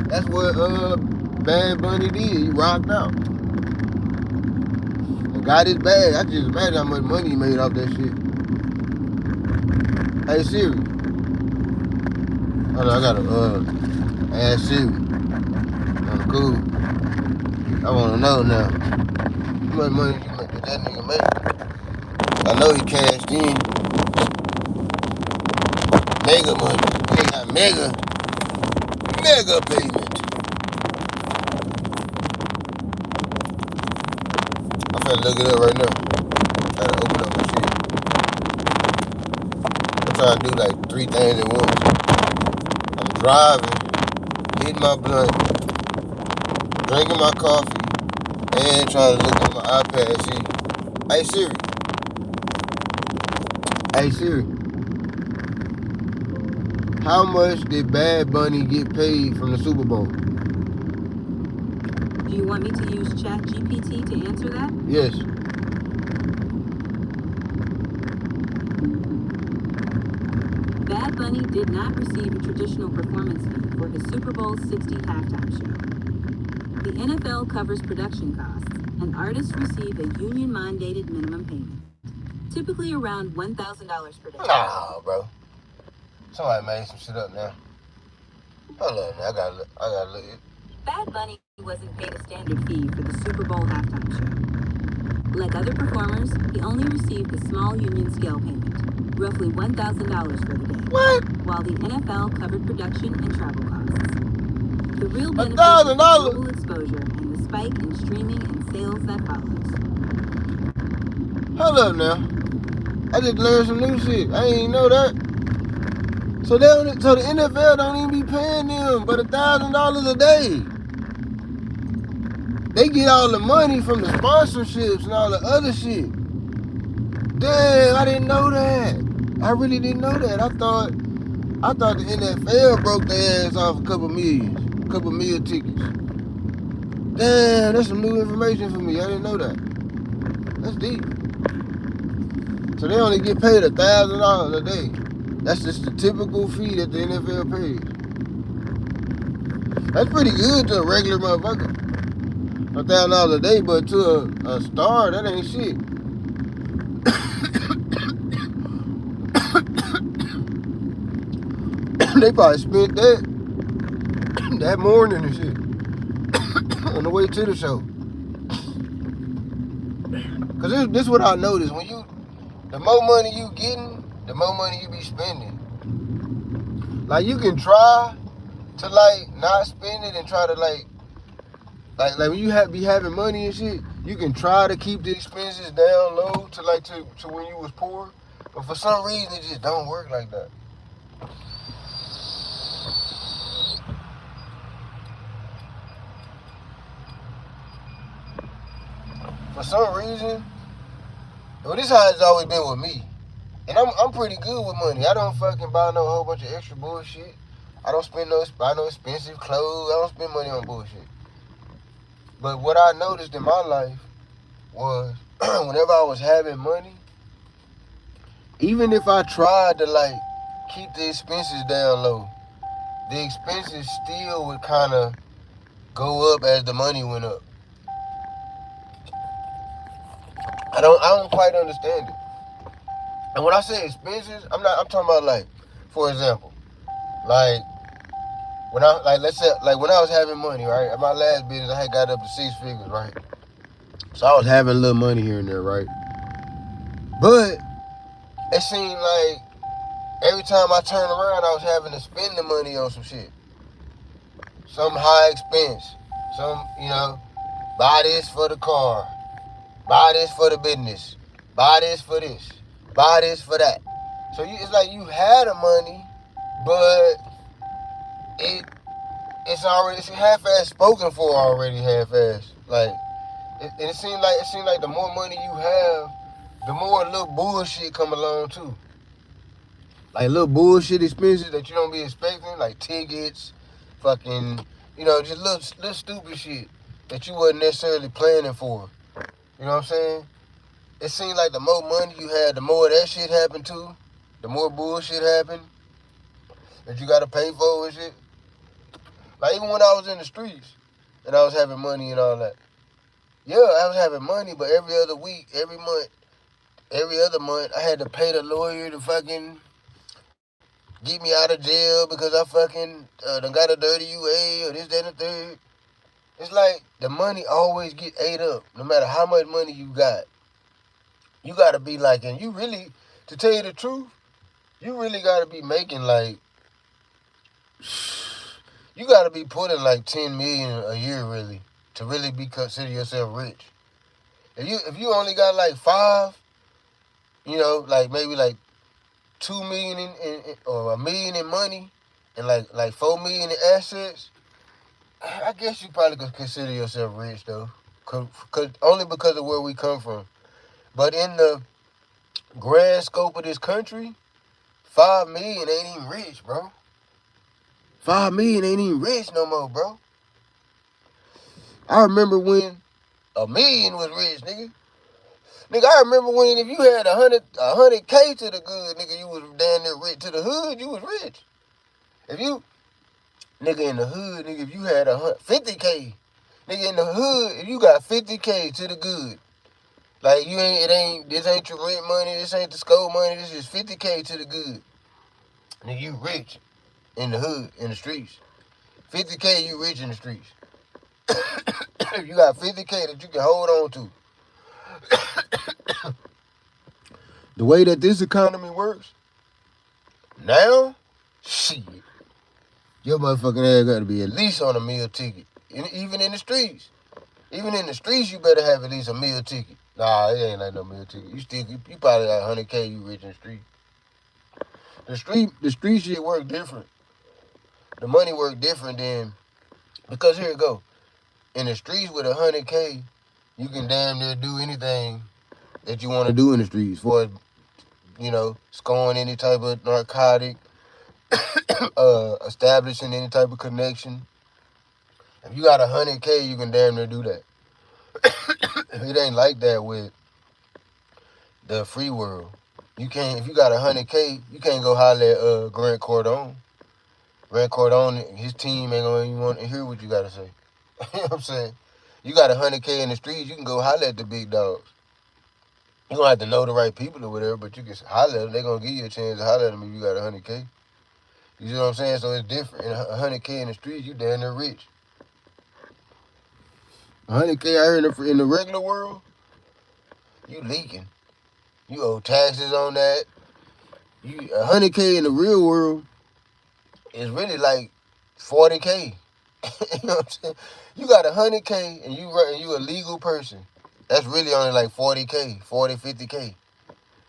That's what Bad Bunny did. He rocked out. And got his bag. I can just imagine how much money he made off that shit. Hey Siri. Hold on, I gotta ask Siri. Cool. I wanna know now. How much money did that nigga make? I know he cashed in. Mega money. He got mega payment. I'm finna look it up right now. Gotta open up my shit. I'm trying to do like 3 things at once. I'm driving, hitting my blunt, drinking my coffee, and trying to look at my iPad. See, hey Siri. Hey Siri. How much did Bad Bunny get paid from the Super Bowl? Do you want me to use ChatGPT to answer that? Yes. Bad Bunny did not receive a traditional performance fee for his Super Bowl 60 halftime show. The NFL covers production costs, and artists receive a union-mandated minimum payment, typically around $1,000 per day. Nah, bro. Somebody made some shit up now. Hold on, I gotta look. Bad Bunny wasn't paid a standard fee for the Super Bowl halftime show. Like other performers, he only received a small union scale payment, roughly $1,000 for the day. What? While the NFL covered production and travel costs. The real benefit is the global exposure and the spike in streaming and sales that follows. Hold up now. I just learned some new shit. I ain't know that. So the NFL don't even be paying them but $1,000 a day. They get all the money from the sponsorships and all the other shit. Damn, I didn't know that. I really didn't know that. I thought the NFL broke their ass off a couple million tickets. Damn, that's some new information for me. I didn't know that. That's deep. So they only get paid $1,000 a day. That's just the typical fee that the NFL pays. That's pretty good to a regular motherfucker. $1,000 a day, but to a star, that ain't shit. They probably spent that morning and shit on the way to the show. Cause this is what I noticed. The more money you getting, the more money you be spending. Like you can try to like not spend it and try to like when you be having money and shit, you can try to keep the expenses down low to when you was poor. But for some reason it just don't work like that. For some reason, well, this is how it's always been with me. And I'm pretty good with money. I don't fucking buy no whole bunch of extra bullshit. I don't buy no expensive clothes. I don't spend money on bullshit. But what I noticed in my life was whenever I was having money, even if I tried to like keep the expenses down low, the expenses still would kind of go up as the money went up. I don't quite understand it. And when I say expenses, I'm talking about like, for example, like when I like let's say like when I was having money, right? At my last business, I had got up to 6 figures, right? So I was having a little money here and there, right? But it seemed like every time I turned around, I was having to spend the money on some shit, some high expense, buy this for the car, buy this for the business, buy this for this, buy this for that. So it's like you had the money, but it it's half-ass spoken for already, half-ass. Like it seemed like the more money you have, the more little bullshit come along too. Like little bullshit expenses that you don't be expecting, like tickets, fucking, just little stupid shit that you wasn't necessarily planning for. You know what I'm saying? It seemed like the more money you had, the more that shit happened too. The more bullshit happened that you gotta pay for and shit. Like even when I was in the streets and I was having money and all that. Yeah, I was having money, but every other week, every month, every other month, I had to pay the lawyer to fucking get me out of jail because I fucking done got a dirty UA or this, that, and the third. It's like the money always get ate up, no matter how much money you got. You gotta be like, and you really, to tell you the truth, you really gotta be making like, you gotta be putting like 10 million a year really to really be consider yourself rich. If you only got like five, like maybe like 2 million or a million in money, and like 4 million in assets, I guess you probably could consider yourself rich though, cause only because of where we come from. But in the grand scope of this country, 5 million ain't even rich, bro. 5 million ain't even rich no more, bro. I remember when a million was rich, nigga. Nigga, I remember when if you had a hundred K to the good, nigga, you was damn near rich. To the hood, you was rich. If you, nigga, in the hood, nigga, if you had 50K, nigga, in the hood, if you got 50K to the good, like this ain't your rent money, this ain't the school money, this is 50K to the good. Nigga, you rich in the hood, in the streets. 50K, you rich in the streets. You got 50K that you can hold on to. The way that this economy works, now, shit, your motherfucking ass got to be at least on a meal ticket. Even in the streets. Even in the streets, you better have at least a meal ticket. Nah, it ain't like no meal ticket. You probably got 100K, you rich in the street. The street shit work different. The money work different than, because here it go. In the streets with 100K, you can damn near do anything that you want to do in the streets for, scoring any type of narcotic, establishing any type of connection. If you got 100K, you can damn near do that. It ain't like that with the free world. You can't, if you got 100K, you can't go holler at Grant Cardone. Grant Cardone, his team ain't gonna even want to hear what you gotta say. You know what I'm saying? You got 100K in the streets, you can go holler at the big dogs. You don't have to know the right people or whatever, but you can holler at them. They're gonna give you a chance to holler at them if you got 100K. You see what I'm saying? So it's different. 100K in the streets, you damn near rich. 100K out here in the regular world, you leaking. You owe taxes on that. 100K in the real world is really like 40K. You know what I'm saying? You got 100K and you a legal person. That's really only like 40K, 40, 50K.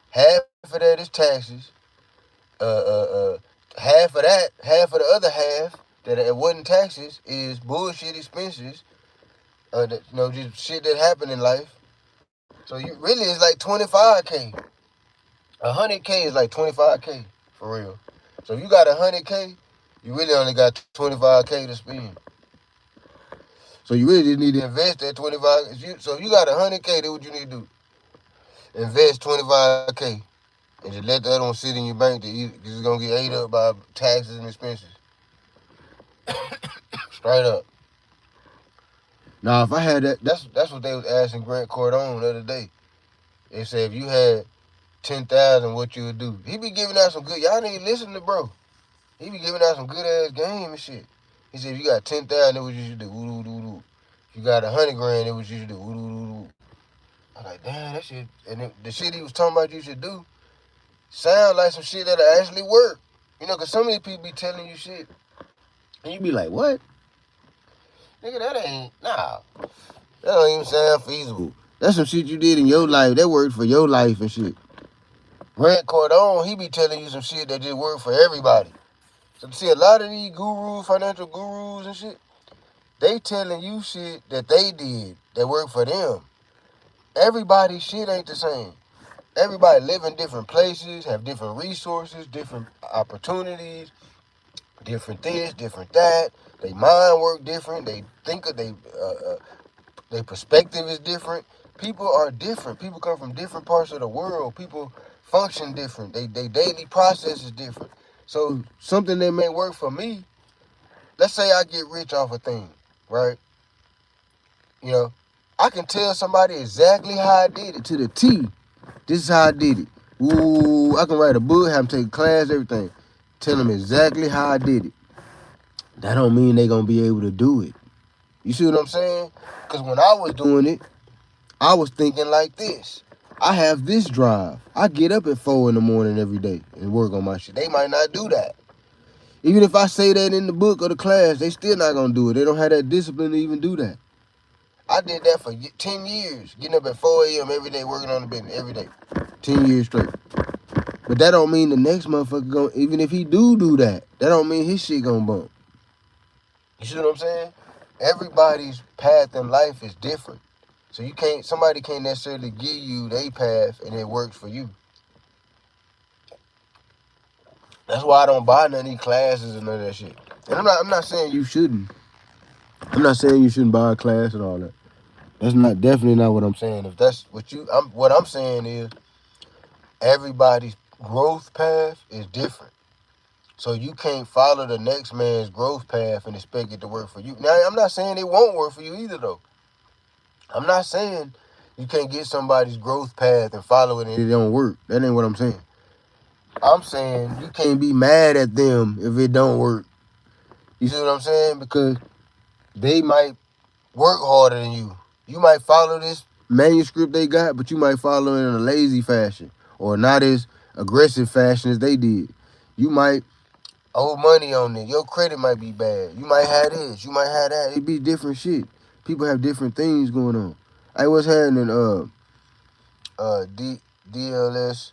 Half of that is taxes. Half of the other half that it wasn't taxes is bullshit expenses. Just shit that happened in life. So you really it's like 25K. 100K is like 25K for real. So if you got 100K, you really only got 25K to spend. So you really just need to invest that 25. So if you got 100K, that's what you need to do. Invest 25K and just let the other one sit in your bank that you just gonna get ate up by taxes and expenses. Straight up. Now if I had that's what they was asking Grant Cardone the other day. They said if you had 10,000, what you would do? He be giving out some good. Y'all need to listen to bro. He be giving out some good ass game and shit. He said if you got 10,000, that's what you should do. Ooh. If you got 100 grand, that's what you should do. Ooh. I'm like, damn, that shit. And the shit he was talking about you should do sound like some shit that'll actually work. You know, cause some of these people be telling you shit, and you be like, what? Nigga, that ain't nah. That don't even sound feasible. That's some shit you did in your life. That worked for your life and shit. Grant Cardone, he be telling you some shit that just work for everybody. So see, a lot of these gurus, financial gurus and shit, they telling you shit that they did that worked for them. Everybody's shit ain't the same. Everybody live in different places, have different resources, different opportunities, different this, different that. They mind work different. They think of their perspective is different. People are different. People come from different parts of the world. People function different. They daily process is different. So something that may work for me, let's say I get rich off a thing, right? You know, I can tell somebody exactly how I did it to the T. This is how I did it. Ooh, I can write a book, have them take a class, everything. Tell them exactly how I did it. That don't mean they gonna be able to do it. You see what I'm saying? Because when I was doing it, I was thinking like this. I have this drive. I get up at 4 in the morning every day and work on my shit. They might not do that. Even if I say that in the book or the class, they still not gonna do it. They don't have that discipline to even do that. I did that for 10 years, getting up at 4 a.m. every day, working on the business every day. 10 years straight. But that don't mean the next motherfucker gonna, even if he do that don't mean his shit gonna bump. You see what I'm saying? Everybody's path in life is different. So somebody can't necessarily give you their path and it works for you. That's why I don't buy none of these classes and none of that shit. And I'm not saying you shouldn't. I'm not saying you shouldn't buy a class and all that. That's definitely not what I'm saying. If that's what I'm saying is everybody's growth path is different. So you can't follow the next man's growth path and expect it to work for you. Now, I'm not saying it won't work for you either, though. I'm not saying you can't get somebody's growth path and follow it and it don't work. That ain't what I'm saying. I'm saying you can't be mad at them if it don't work. You see what I'm saying? Because they might work harder than you. You might follow this manuscript they got, but you might follow it in a lazy fashion or not as aggressive fashion as they did. You might owe money on it. Your credit might be bad. You might have this. You might have that. It be different shit. People have different things going on. I was having DLS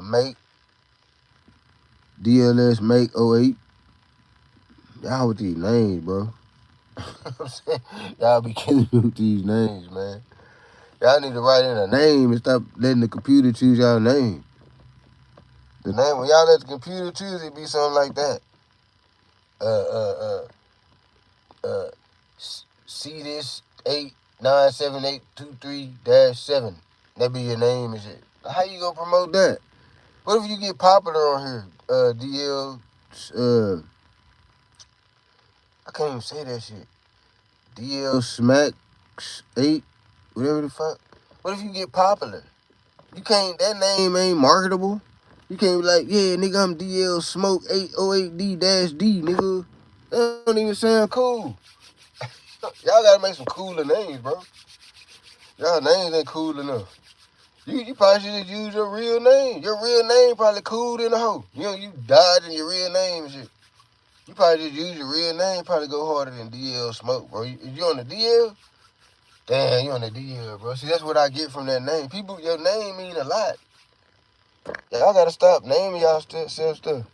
make DLS make '08. Y'all with these names, bro. I'm saying, y'all be killing me with these names, man. Y'all need to write in a name and stop letting the computer choose y'all name. The name, when y'all let the computer choose, it be something like that. See this 8978238-7. That be your name and shit. How you gonna promote that? What if you get popular on here? DL, I can't even say that shit. DL Smack 8, whatever the fuck. What if you get popular? You can't, that name ain't marketable. You can't be like, yeah, nigga, I'm DL Smoke 808D-D, nigga. That don't even sound cool. Y'all gotta make some cooler names, bro. Y'all names ain't cool enough. You probably should just use your real name. Your real name probably cool than a hoe. You know, you dodging your real name and shit. You probably just use your real name, probably go harder than DL Smoke, bro. You on the DL? Damn, you on the DL, bro. See, that's what I get from that name. People, your name mean a lot. Y'all gotta stop naming y'all self stuff.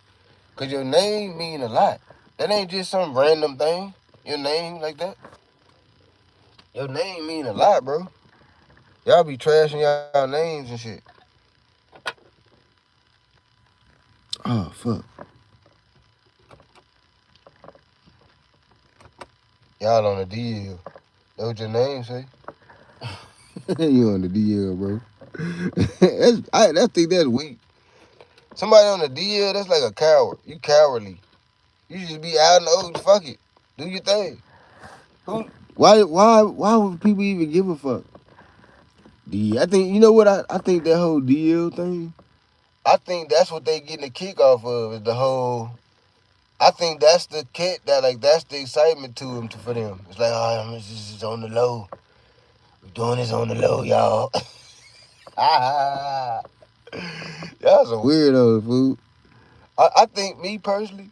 Cause your name mean a lot. That ain't just some random thing. Your name like that. Your name mean a lot, bro. Y'all be trashing y'all names and shit. Oh, fuck. Y'all on the DL. That what your name say? You on the DL, bro. I think that's weak. Somebody on the DL, that's like a coward. You cowardly. You just be out in the open. Fuck it. Do your thing. Who? Why would people even give a fuck? I think you know what I think that whole DL thing. I think that's what they getting the kick off of is the whole. I think that's the kit that like that's the excitement to them for them. It's like oh, this is on the low. We're doing this on the low, y'all. Y'all some weirdos, fool. I think me personally,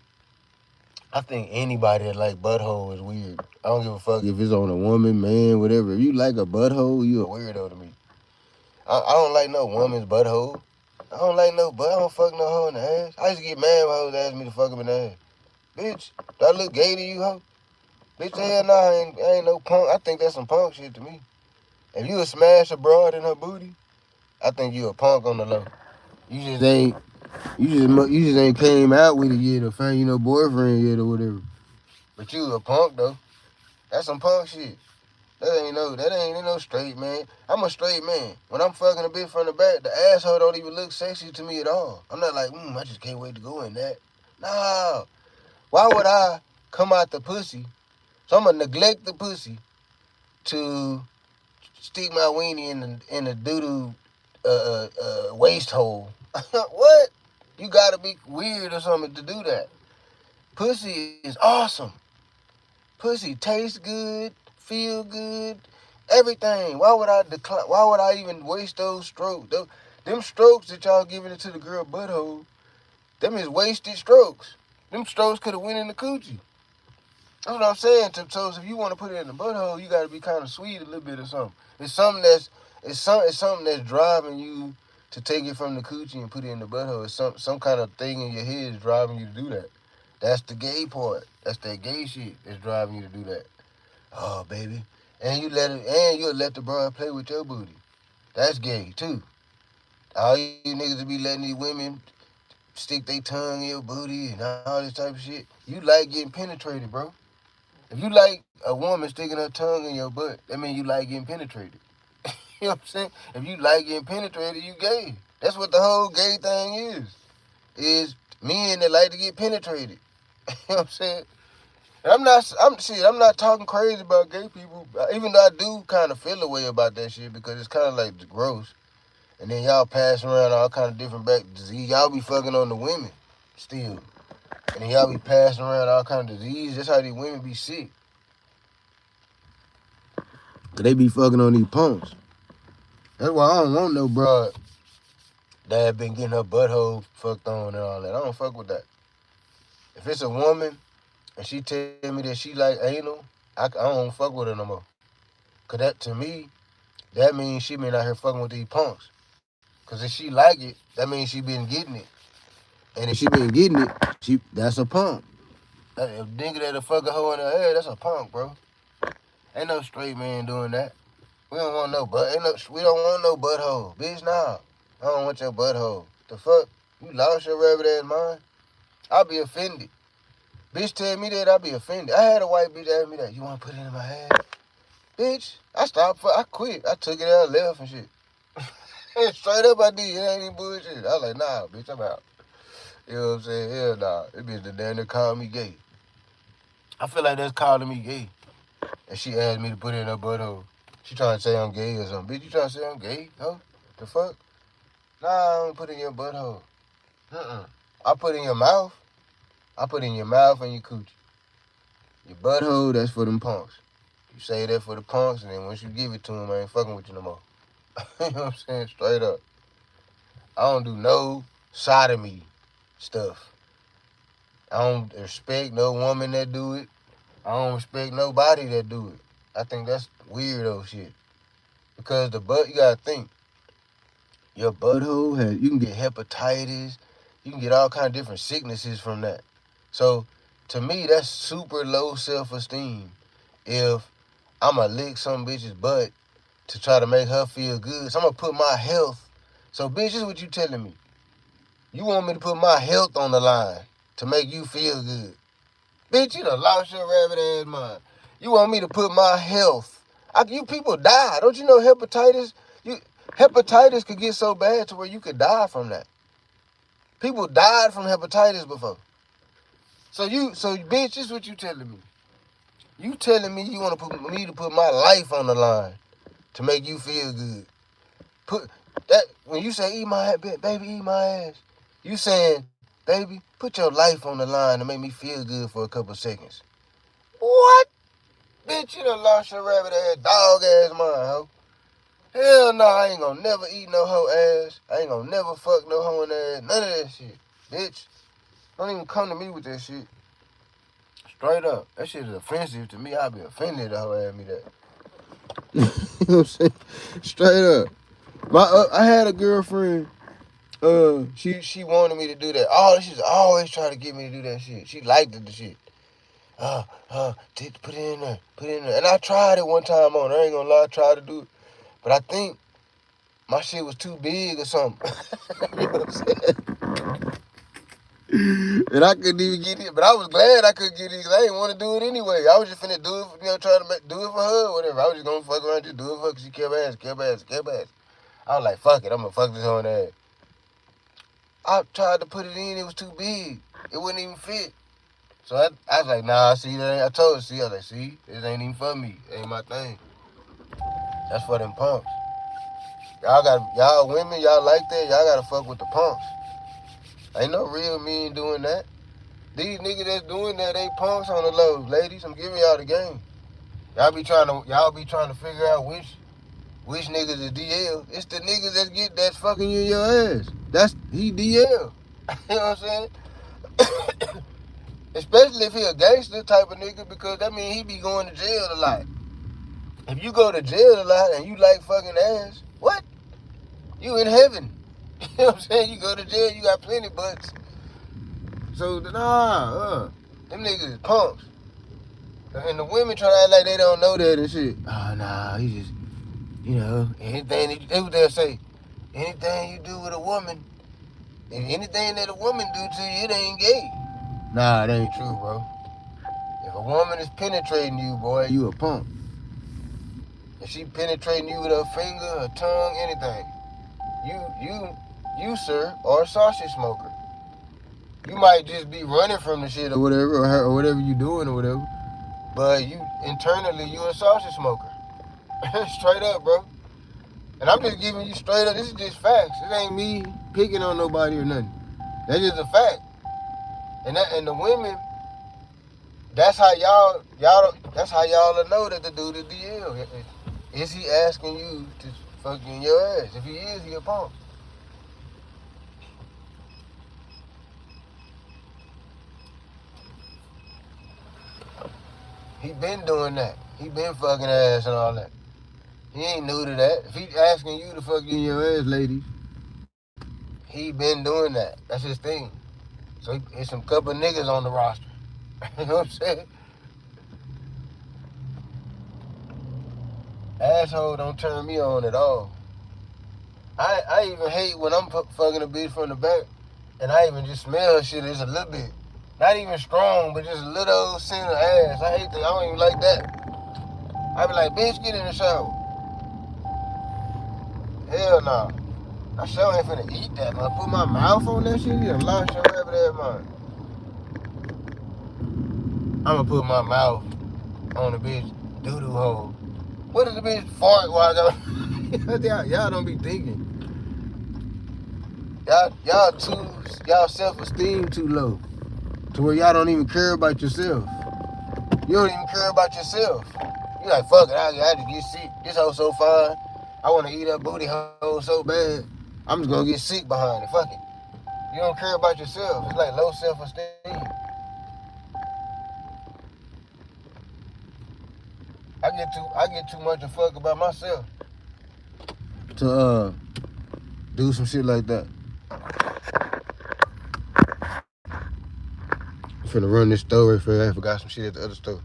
I think anybody that like butthole is weird. I don't give a fuck if it's on a woman, man, whatever. If you like a butthole, you a weirdo to me. I don't like no woman's butthole. I don't like no butt. I don't fuck no hoe in the ass. I used to get mad when hoes asked me to fuck them in the ass. Bitch, do I look gay to you, hoe? Bitch, hell nah, I ain't no punk. I think that's some punk shit to me. If you a smash a broad in her booty, I think you a punk on the low. You just ain't, you just ain't came out with it yet or found you no boyfriend yet or whatever. But you a punk though. That's some punk shit. That ain't no straight man. I'm a straight man. When I'm fucking a bitch from the back, the asshole don't even look sexy to me at all. I'm not like, I just can't wait to go in that. Nah. Why would I come out the pussy? So I'm gonna neglect the pussy to stick my weenie in the doo-doo waste hole. What? You gotta be weird or something to do that. Pussy is awesome. Pussy tastes good, feel good, everything. Why would I decline? Why would I even waste those strokes? Them strokes that y'all giving it to the girl butthole, them is wasted strokes. Them strokes could have went in the coochie. That's what I'm saying, Tiptoes. If you want to put it in the butthole, you got to be kind of sweet a little bit or something. It's something that's driving you to take it from the coochie and put it in the butthole. It's some kind of thing in your head is driving you to do that. That's the gay part. That's that gay shit that's driving you to do that. Oh, baby. And you'll let the broad play with your booty. That's gay, too. All you niggas will be letting these women stick their tongue in your booty and all this type of shit. You like getting penetrated, bro. If you like a woman sticking her tongue in your butt, that means you like getting penetrated. You know what I'm saying? If you like getting penetrated, you gay. That's what the whole gay thing is men that like to get penetrated. You know what I'm saying? And I'm not talking crazy about gay people, even though I do kind of feel a way about that shit because it's kind of like gross. And then y'all pass around all kind of different back disease. Y'all be fucking on the women still. And then y'all be passing around all kind of disease. That's how these women be sick. Cause they be fucking on these punks. That's why I don't want no broad that been getting her butthole fucked on and all that. I don't fuck with that. If it's a woman and she tell me that she like anal, I don't fuck with her no more. Cause that to me, that means she been out here fucking with these punks. Cause if she like it, that means she been getting it. And if she been getting it, that's a punk. If nigga that'll fuck a hoe in her head, that's a punk, bro. Ain't no straight man doing that. We don't want no we don't want no butthole. Bitch, nah. I don't want your butthole. The fuck? You lost your rabbit ass mind? I'll be offended. Bitch tell me that, I'll be offended. I had a white bitch ask me that. You want to put it in my ass? Bitch, I quit. I took it out, left and shit. Straight up I did. It ain't even bullshit. I was like, nah, bitch, I'm out. You know what I'm saying? Hell nah. This bitch the damn near called me gay. I feel like that's calling me gay. And she asked me to put it in her butthole. She trying to say I'm gay or something. Bitch, you trying to say I'm gay? Huh? The fuck? Nah, I don't put it in your butthole. I put it in your mouth. I put it in your mouth and your coochie. Your butthole, that's for them punks. You say that for the punks, and then once you give it to them, I ain't fucking with you no more. You know what I'm saying? Straight up. I don't do no sodomy stuff. I don't respect no woman that do it. I don't respect nobody that do it. I think that's weirdo shit. Because you gotta think, your butthole you can get hepatitis, you can get all kind of different sicknesses from that. So, to me, that's super low self-esteem if I'ma lick some bitch's butt to try to make her feel good. So I'm gonna put my health. So, bitch, this is what you telling me. You want me to put my health on the line to make you feel good. Bitch, you done lost your rabbit ass mind. You want me to put my health? You people die. Don't you know hepatitis? Hepatitis could get so bad to where you could die from that. People died from hepatitis before. So bitch, this is what you telling me. You telling me you want to put me to put my life on the line to make you feel good. Put that when you say eat my baby, eat my ass. You saying, baby, put your life on the line to make me feel good for a couple seconds. What? Bitch, you done lost your rabbit ass, dog ass mind, ho. Hell no, I ain't gonna never eat no hoe ass. I ain't gonna never fuck no hoe in ass. None of that shit. Bitch, don't even come to me with that shit. Straight up. That shit is offensive to me. I'd be offended if a hoe asked me that. You know what I'm saying? Straight up. I had a girlfriend. She wanted me to do that. Oh, she's always trying to get me to do that shit. She liked the shit. Put it in there. Put it in there. And I tried it one time on. I ain't gonna lie, I tried to do it. But I think my shit was too big or something. You know what I'm saying? And I couldn't even get it. But I was glad I couldn't get it because I didn't want to do it anyway. I was just finna do it, trying to do it for her or whatever. I was just gonna fuck around, just do it for her because she kept asking. I was like, fuck it, I'm gonna fuck this on ass. I tried to put it in, it was too big. It wouldn't even fit. So I was like, nah, see, that ain't, I told her, I was like, see, this ain't even for me. It ain't my thing. That's for them punks. Y'all women, y'all like that, y'all gotta fuck with the punks. Ain't no real men doing that. These niggas that's doing that, they punks on the low. Ladies, I'm giving y'all the game. Y'all be trying to figure out which niggas is DL. It's the niggas that's fucking you in your ass. He DL. You know what I'm saying? Especially if he a gangster type of nigga, because that means he be going to jail a lot. If you go to jail a lot and you like fucking ass, what? You in heaven. You know what I'm saying? You go to jail, you got plenty butts. So, them niggas is punks. And the women try to act like they don't know that and shit. Oh, nah, he just, they'll say, anything you do with a woman, and anything that a woman do to you, it ain't gay. Nah, it ain't true, bro. If a woman is penetrating you, boy, you a punk. If she penetrating you with her finger, her tongue, anything, you, sir, are a sausage smoker. You might just be running from the shit or whatever, or whatever you doing or whatever, but internally, you a sausage smoker. Straight up, bro. And I'm just giving you straight up, this is just facts. It ain't me picking on nobody or nothing. That's just a fact. And the women, that's how y'all will know that the dude is DL. Is he asking you to fuck you in your ass? If he is, he a punk. He been doing that. He been fucking ass and all that. He ain't new to that. If he asking you to fuck you in your ass, ladies, he been doing that. That's his thing. So there's some couple niggas on the roster. You know what I'm saying? Asshole don't turn me on at all. I even hate when I'm fucking a bitch from the back and I even just smell shit just a little bit. Not even strong, but just a little scent of ass. I hate that. I don't even like that. I be like, bitch, get in the shower. Hell no. I sure ain't finna eat that, man. Put my mouth on that shit, you done lost your rabbit ass mind. I'ma put my mouth on the bitch doo-doo hole. What is the bitch fart while I go? Y'all don't be thinking. Y'all self-esteem too low. To where y'all don't even care about yourself. You don't even care about yourself. You like, fuck it, I just get sick. This hoe so fine. I wanna eat that booty hole so bad. I'm just gonna get sick behind it. Fuck it. You don't care about yourself. It's like low self-esteem. I get too much to fuck about myself to do some shit like that. I'm finna run this store right for I forgot some shit at the other store.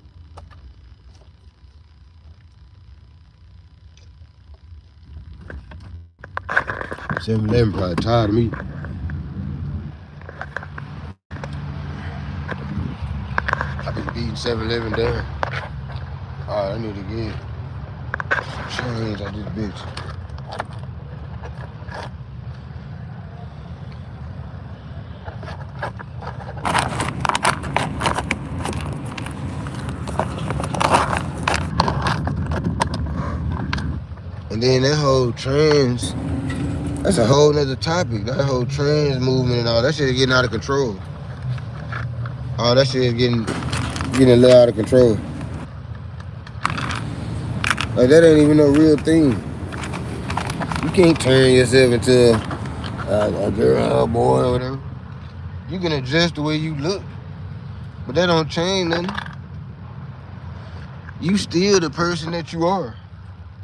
7-Eleven probably tired of me. I been beating 7-Eleven down. Alright, I need to get some change out this bitch. And then that whole trans, that's a whole nother topic. That whole trans movement and all that shit is getting out of control. All that shit is getting a little out of control. Like that ain't even no real thing. You can't turn yourself into a girl or a boy or whatever. You can adjust the way you look, but that don't change nothing. You still the person that you are.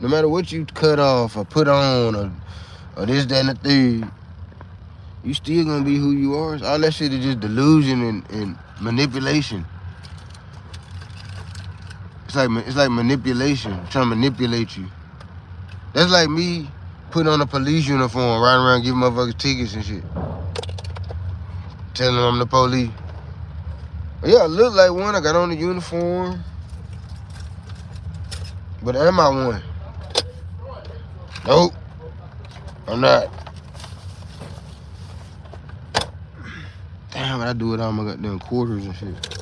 No matter what you cut off or put on or this, that, and the third, you still gonna be who you are. All that shit is just delusion and manipulation. It's like manipulation, trying to manipulate you. That's like me putting on a police uniform, riding around giving motherfuckers tickets and shit. Telling them I'm the police. Yeah, I look like one. I got on the uniform. But am I one? Nope. I'm not. Damn, I do it all my goddamn quarters and shit.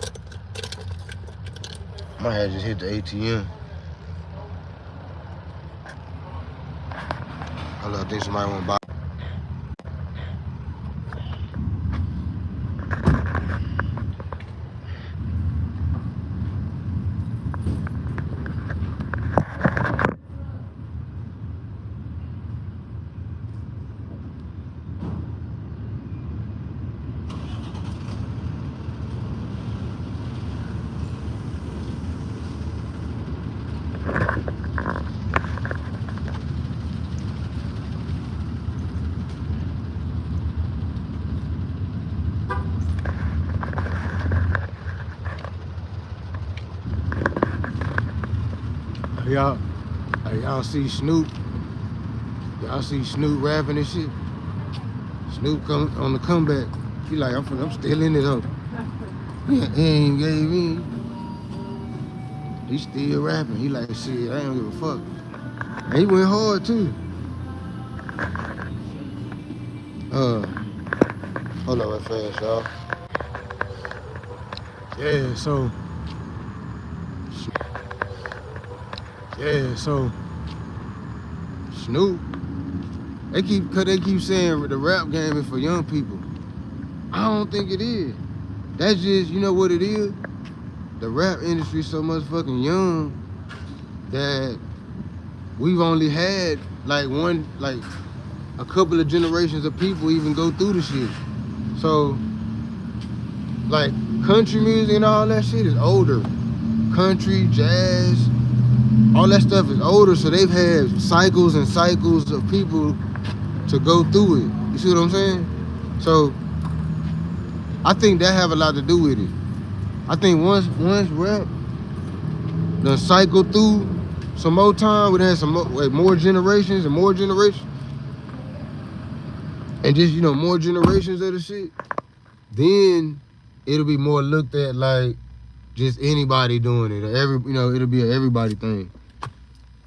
Might have just hit the ATM. Hold up, I think somebody want to buy. Y'all see Snoop? Y'all see Snoop rapping and shit? Snoop come on the comeback. He like, I'm still in it though. He ain't gave in. He still rapping. He like, shit, I don't give a fuck. And he went hard too. Hold on real fast, y'all. So Snoop, they keep saying the rap game is for young people. I don't think it is. That's just, you know what it is? The rap industry is so much fucking young that we've only had like a couple of generations of people even go through the shit. So like country music and all that shit is older. Country, jazz, all that stuff is older, so they've had cycles and cycles of people to go through it. You see what I'm saying? So I think that have a lot to do with it. I think once rap done cycle through some more time, we had some more generations and more generations, and just, you know, more generations of the shit, then it'll be more looked at like just anybody doing it, or it'll be an everybody thing.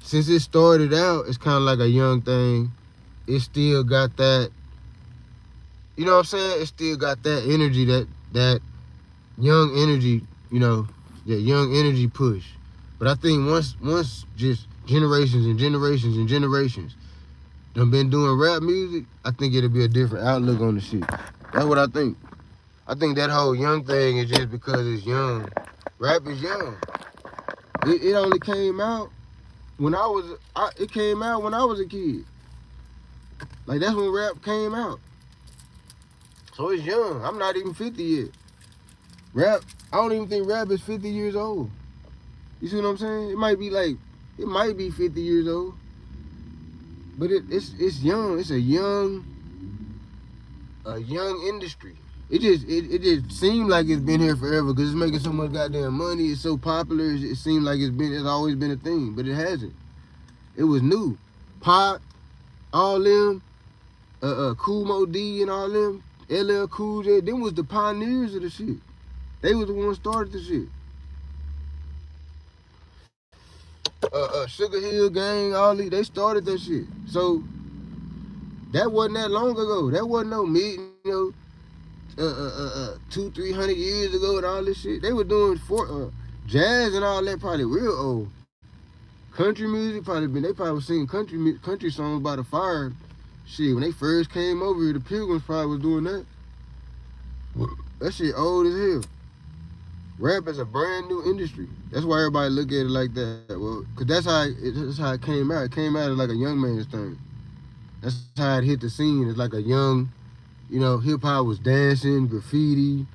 Since it started out, it's kind of like a young thing. It still got that, you know what I'm saying? It still got that energy, that young energy, you know, that young energy push. But I think once just generations and generations and generations done been doing rap music, I think it'll be a different outlook on the shit. That's what I think. I think that whole young thing is just because it's young. Rap is young. It only came out when it came out when I was a kid. Like, that's when rap came out. So it's young. I'm not even 50 yet. Rap, I don't even think rap is 50 years old. You see what I'm saying? It might be 50 years old. But it's young. It's a young industry. It just seemed like it's been here forever because it's making so much goddamn money. It's so popular. It seemed like it's always been a thing, but it hasn't. It was new. Pop, all them, Kool Mo D and all them, LL Cool J, them was the pioneers of the shit. They was the ones started the shit. Sugar Hill Gang, all these, they started that shit. So that wasn't that long ago. That wasn't no mid, 200-300 years ago and all this shit. They were doing jazz and all that probably real old. Country music they probably was singing country songs by the fire. Shit, when they first came over here, the Pilgrims probably was doing that. That shit old as hell. Rap is a brand new industry. That's why everybody look at it like that. Well, cause that's how it came out. It came out as like a young man's thing. That's how it hit the scene. It's like a young, hip hop was dancing, graffiti.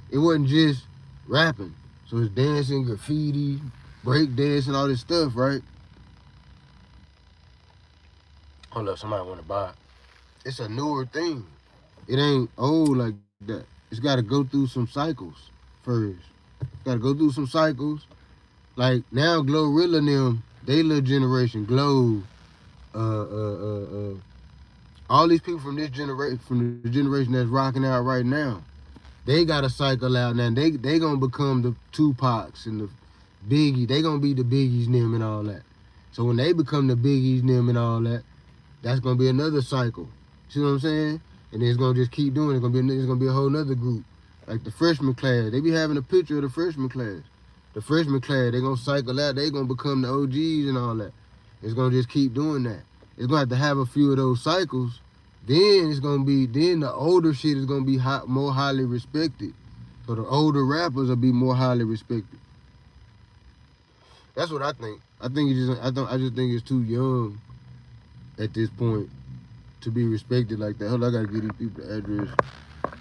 It wasn't just rapping. So it's dancing, graffiti, break dancing, all this stuff, right? Hold up, somebody want to buy it. It's a newer thing. It ain't old like that. It's got to go through some cycles first. Got to go through some cycles. Like now, Glorilla and them, they little generation, Glow, all these people from this generation, from the generation that's rocking out right now, they got to cycle out now. They gonna become the Tupacs and the Biggie. They gonna be the Biggies, them and all that. So when they become the Biggies, them and all that, that's gonna be another cycle. See what I'm saying? And it's gonna just keep doing it. It's gonna be a whole nother group. Like the freshman class, they be having a picture of the freshman class. The freshman class, they gonna cycle out. They gonna become the OGs and all that. It's gonna just keep doing that. It's gonna have a few of those cycles. Then the older shit is gonna be more highly respected. So the older rappers will be more highly respected. That's what I think. I just think it's too young at this point to be respected like that. Hold on, I gotta give these people the address.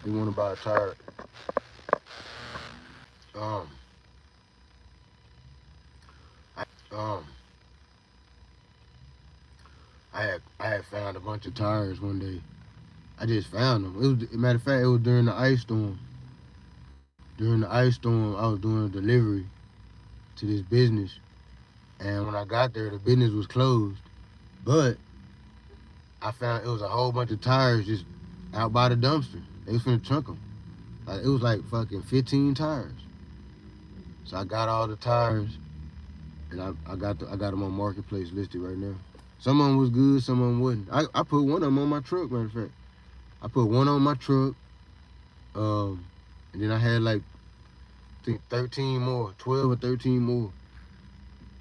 They wanna buy a tire. I had found a bunch of tires one day. I just found them. Matter of fact, it was during the ice storm. During the ice storm, I was doing a delivery to this business. And when I got there, the business was closed. But I found it was a whole bunch of tires just out by the dumpster. They was finna chunk them. Like, it was like fucking 15 tires. So I got all the tires, and I got them on Marketplace listed right now. Some of them was good, some of them wasn't. I put one of them on my truck, matter of fact. I put one on my truck, and then I had like, I think 13 more, 12 or 13 more.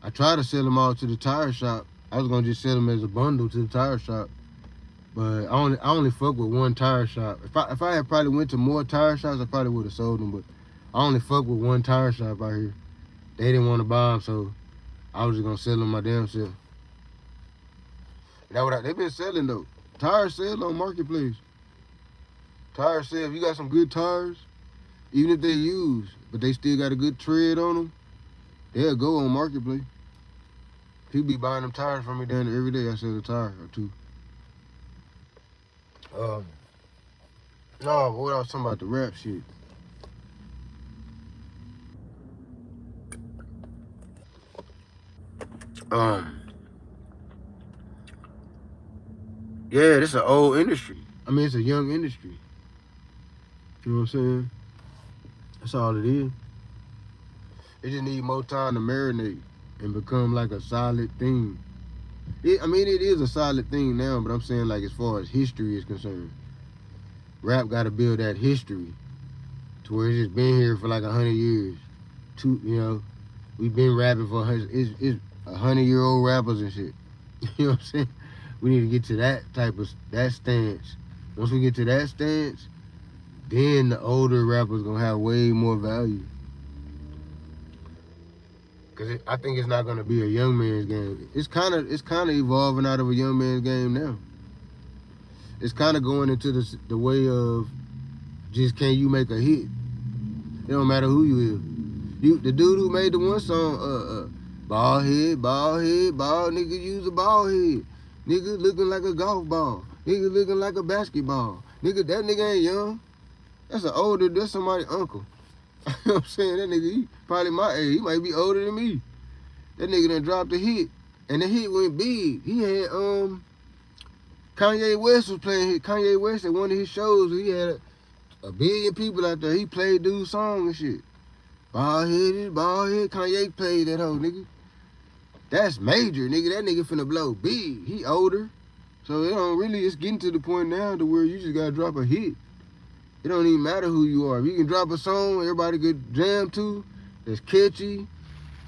I tried to sell them all to the tire shop. I was gonna just sell them as a bundle to the tire shop, but I only fuck with one tire shop. If I had probably went to more tire shops, I probably would have sold them, but I only fuck with one tire shop out here. They didn't want to buy them, so I was just gonna sell them my damn self. That's what they've been selling though. Tires sell on Marketplace. Tires sell. If you got some good tires, even if they used, but they still got a good tread on them, they'll go on Marketplace. People be buying them tires from me down there every day. I sell a tire or two. No, what I was talking about, the rap shit. Yeah, this is an old industry. I mean, it's a young industry. You know what I'm saying? That's all it is. It just need more time to marinate and become like a solid thing. It is a solid thing now, but I'm saying like as far as history is concerned, rap got to build that history to where it's just been here for like 100 years. We've been rapping for 100. It's 100-year-old rappers and shit. You know what I'm saying? We need to get to that stance. Once we get to that stance, then the older rappers gonna have way more value. Cause I think it's not gonna be a young man's game. It's kind of evolving out of a young man's game now. It's kind of going into the way of just can you make a hit? It don't matter who you is. The dude who made the one song, bald head, nigga use a bald head. Nigga looking like a golf ball. Nigga looking like a basketball. Nigga, that nigga ain't young. That's somebody's uncle. You know what I'm saying? That nigga, he probably my age. He might be older than me. That nigga done dropped a hit. And the hit went big. He had, Kanye West was playing. Kanye West at one of his shows, he had a billion people out there. He played dude's song and shit. Bald head. Kanye played that hoe, nigga. That's major, nigga. That nigga finna blow big. He older. So it don't really, it's getting to the point now to where you just gotta drop a hit. It don't even matter who you are. If you can drop a song everybody could jam to, that's catchy,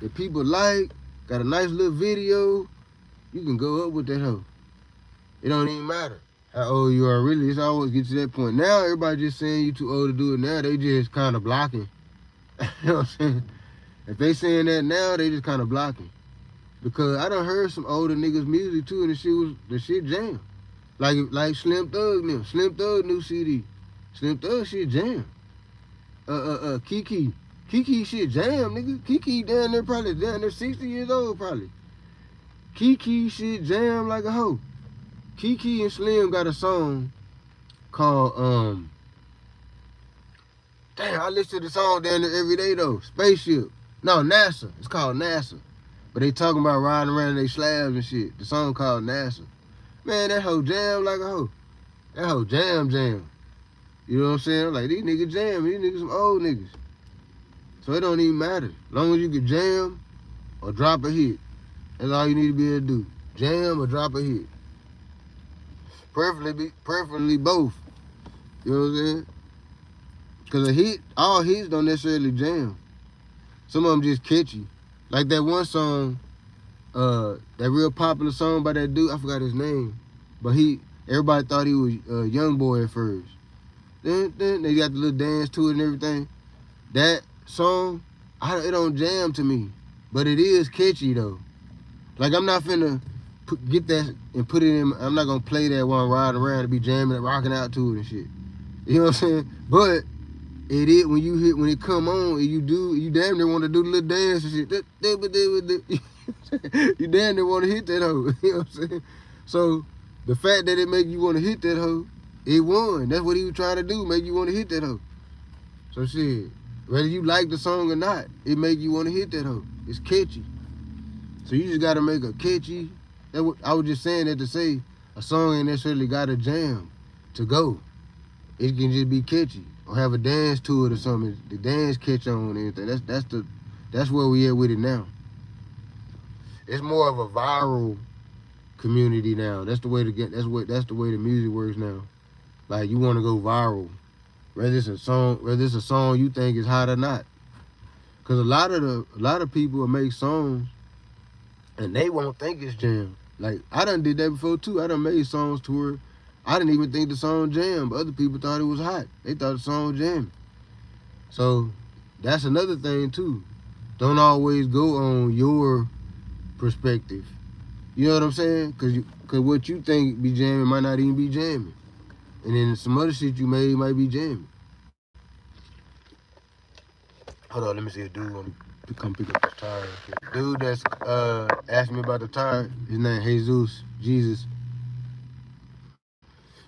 that people like, got a nice little video, you can go up with that hoe. It don't even matter how old you are, really. It's always get to that point. Now everybody just saying you too old to do it now. They just kind of blocking. You know what I'm saying? If they saying that now, they just kind of blocking. Because I done heard some older niggas' music too, and the shit jam. Like Slim Thug now. Slim Thug new CD. Slim Thug shit jam. Kiki. Kiki shit jam, nigga. Kiki down there 60 years old probably. Kiki shit jam like a hoe. Kiki and Slim got a song called damn, I listen to the song down there every day though. Spaceship. No, NASA. It's called NASA. But they talking about riding around in they slabs and shit. The song called NASA. Man, that hoe jam like a hoe. That hoe jam. You know what I'm saying? Like, these niggas jam. These niggas some old niggas. So it don't even matter. As long as you can jam or drop a hit. That's all you need to be able to do. Jam or drop a hit. Preferably both. You know what I'm saying? Because a hit, all hits don't necessarily jam. Some of them just catchy. Like that one song, that real popular song by that dude, I forgot his name. But everybody thought he was a young boy at first. Then they got the little dance to it and everything. That song, it don't jam to me. But it is catchy though. Like I'm not finna get that and put it in, I'm not gonna play that while I'm riding around and be jamming and rocking out to it and shit. You know what I'm saying? But it is when it come on and you damn near want to do the little dance and shit. You damn near want to hit that hoe. You know what I'm saying? So the fact that it make you want to hit that hoe, it won. That's what he was trying to do, make you want to hit that hoe. So shit, whether you like the song or not, it make you want to hit that hoe. It's catchy. So you just gotta make a catchy. I was just saying that to say a song ain't necessarily got a jam to go. It can just be catchy or have a dance to it or something. The dance catch on and everything. That's where we at with it now. It's more of a viral community now. That's the way to get. That's the way the music works now. Like you want to go viral, whether it's a song you think is hot or not. Cause a lot of people will make songs and they won't think it's jam. Like I done did that before too. I done made songs to where I didn't even think the song jammed, but other people thought it was hot. They thought the song was jamming. So that's another thing too. Don't always go on your perspective. You know what I'm saying? Cause what you think be jamming might not even be jamming. And then some other shit you made might be jamming. Hold on, let me see a dude want to come pick up this tire. Dude that's asked me about the tire, his name Jesus.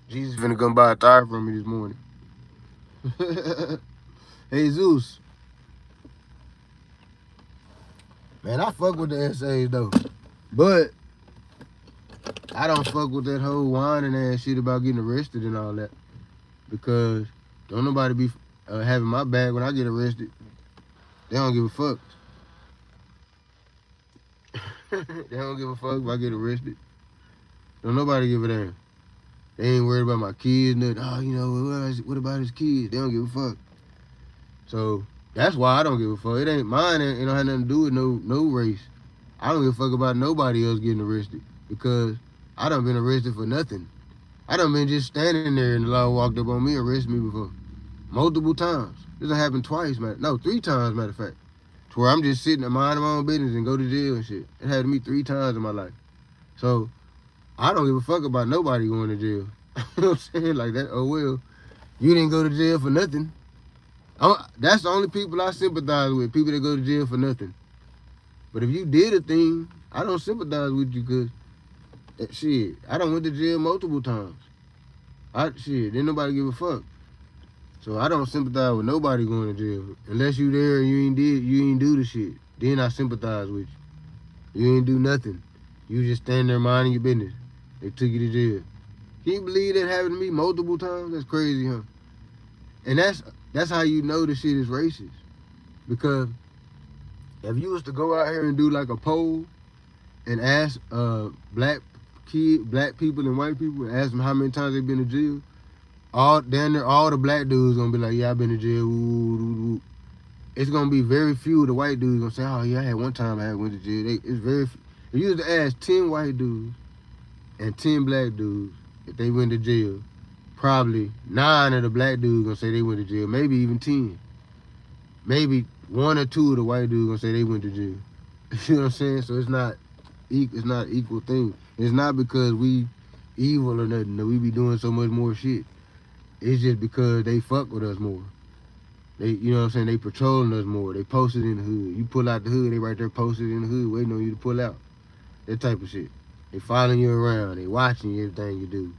Jesus finna come buy a tire from me this morning. Jesus. Man, I fuck with the essays though. But I don't fuck with that whole whining ass shit about getting arrested and all that. Because don't nobody be having my back when I get arrested. They don't give a fuck. They don't give a fuck if I get arrested. Don't nobody give a damn. They ain't worried about my kids, nothing. Oh, you know, what about his kids? They don't give a fuck. So that's why I don't give a fuck. It ain't mine. It don't have nothing to do with no race. I don't give a fuck about nobody else getting arrested because I done been arrested for nothing. I done been just standing there and the law walked up on me and arrested me before. Multiple times. This done happened twice, man. No, 3 times, matter of fact. To where I'm just sitting and minding my own business and go to jail and shit. It happened to me 3 times in my life. So I don't give a fuck about nobody going to jail. You know what I'm saying? Like that, oh well, you didn't go to jail for nothing. That's the only people I sympathize with, people that go to jail for nothing. But if you did a thing, I don't sympathize with you because, shit, I done went to jail multiple times. Didn't nobody give a fuck. So I don't sympathize with nobody going to jail. Unless you there and you ain't do the shit. Then I sympathize with you. You ain't do nothing. You just stand there minding your business. They took you to jail. Can you believe that happened to me multiple times? That's crazy, huh? And that's how you know the shit is racist. Because if you was to go out here and do like a poll and ask black people and white people, and ask them how many times they've been to jail, all the black dudes gonna be like, yeah, I've been to jail. Ooh. It's gonna be very few of the white dudes gonna say, oh yeah, I had one time I went to jail. It's very few. If you was to ask 10 white dudes and 10 black dudes if they went to jail, probably 9 of the black dudes gonna say they went to jail, maybe even 10. Maybe 1 or 2 of the white dudes gonna say they went to jail. You know what I'm saying? So it's not equal thing. It's not because we evil or nothing that we be doing so much more shit. It's just because they fuck with us more. They, you know what I'm saying? They patrolling us more. They posted in the hood. You pull out the hood, they right there posted in the hood waiting on you to pull out. That type of shit. They following you around. They watching everything you do.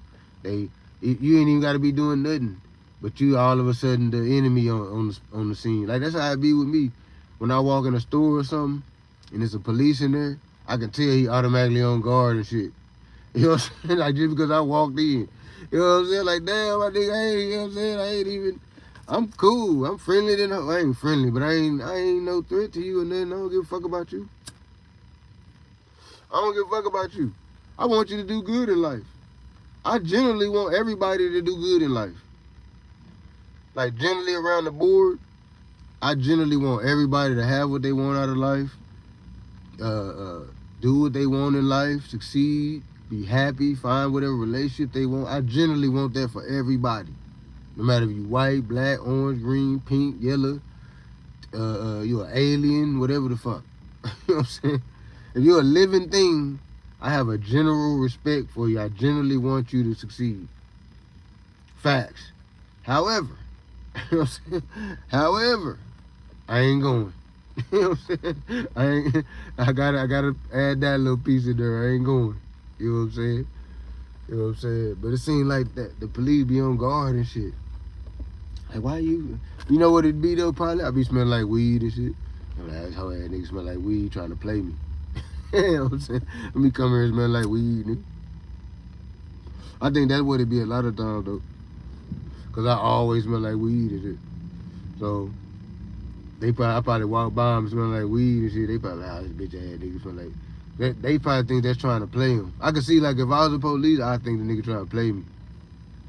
You ain't even got to be doing nothing, but you all of a sudden the enemy on the scene. Like that's how it be with me. When I walk in a store or something, and there's a police in there, I can tell he automatically on guard and shit. You know what I'm saying? Like just because I walked in. You know what I'm saying? Like damn, my nigga, hey, you know what I'm saying? I ain't even. I'm cool. I'm friendly than I ain't friendly, but I ain't no threat to you or nothing. I don't give a fuck about you. I don't give a fuck about you. I want you to do good in life. I generally want everybody to do good in life. Like generally around the board, I generally want everybody to have what they want out of life, do what they want in life, succeed, be happy, find whatever relationship they want. I generally want that for everybody. No matter if you white, black, orange, green, pink, yellow, you're an alien, whatever the fuck. You know what I'm saying? If you're a living thing, I have a general respect for you. I generally want you to succeed. Facts. However, you know what I'm saying? However, I ain't going. You know what I'm saying? I gotta add that little piece in there. I ain't going. You know what I'm saying? You know what I'm saying? But it seems like that the police be on guard and shit. Like, why you know what it be though, probably? I be smelling like weed and shit. I'm like, this whole ass nigga smell like weed trying to play me. You know what I'm saying? Let me come here and smell like weed, nigga. I think that's what it be a lot of times though. Cause I always smell like weed and shit. So I probably walk by them smelling like weed and shit. They probably like, oh, this bitch ass nigga smell like. They probably think that's trying to play him. I could see like if I was the police, I think the nigga trying to play me.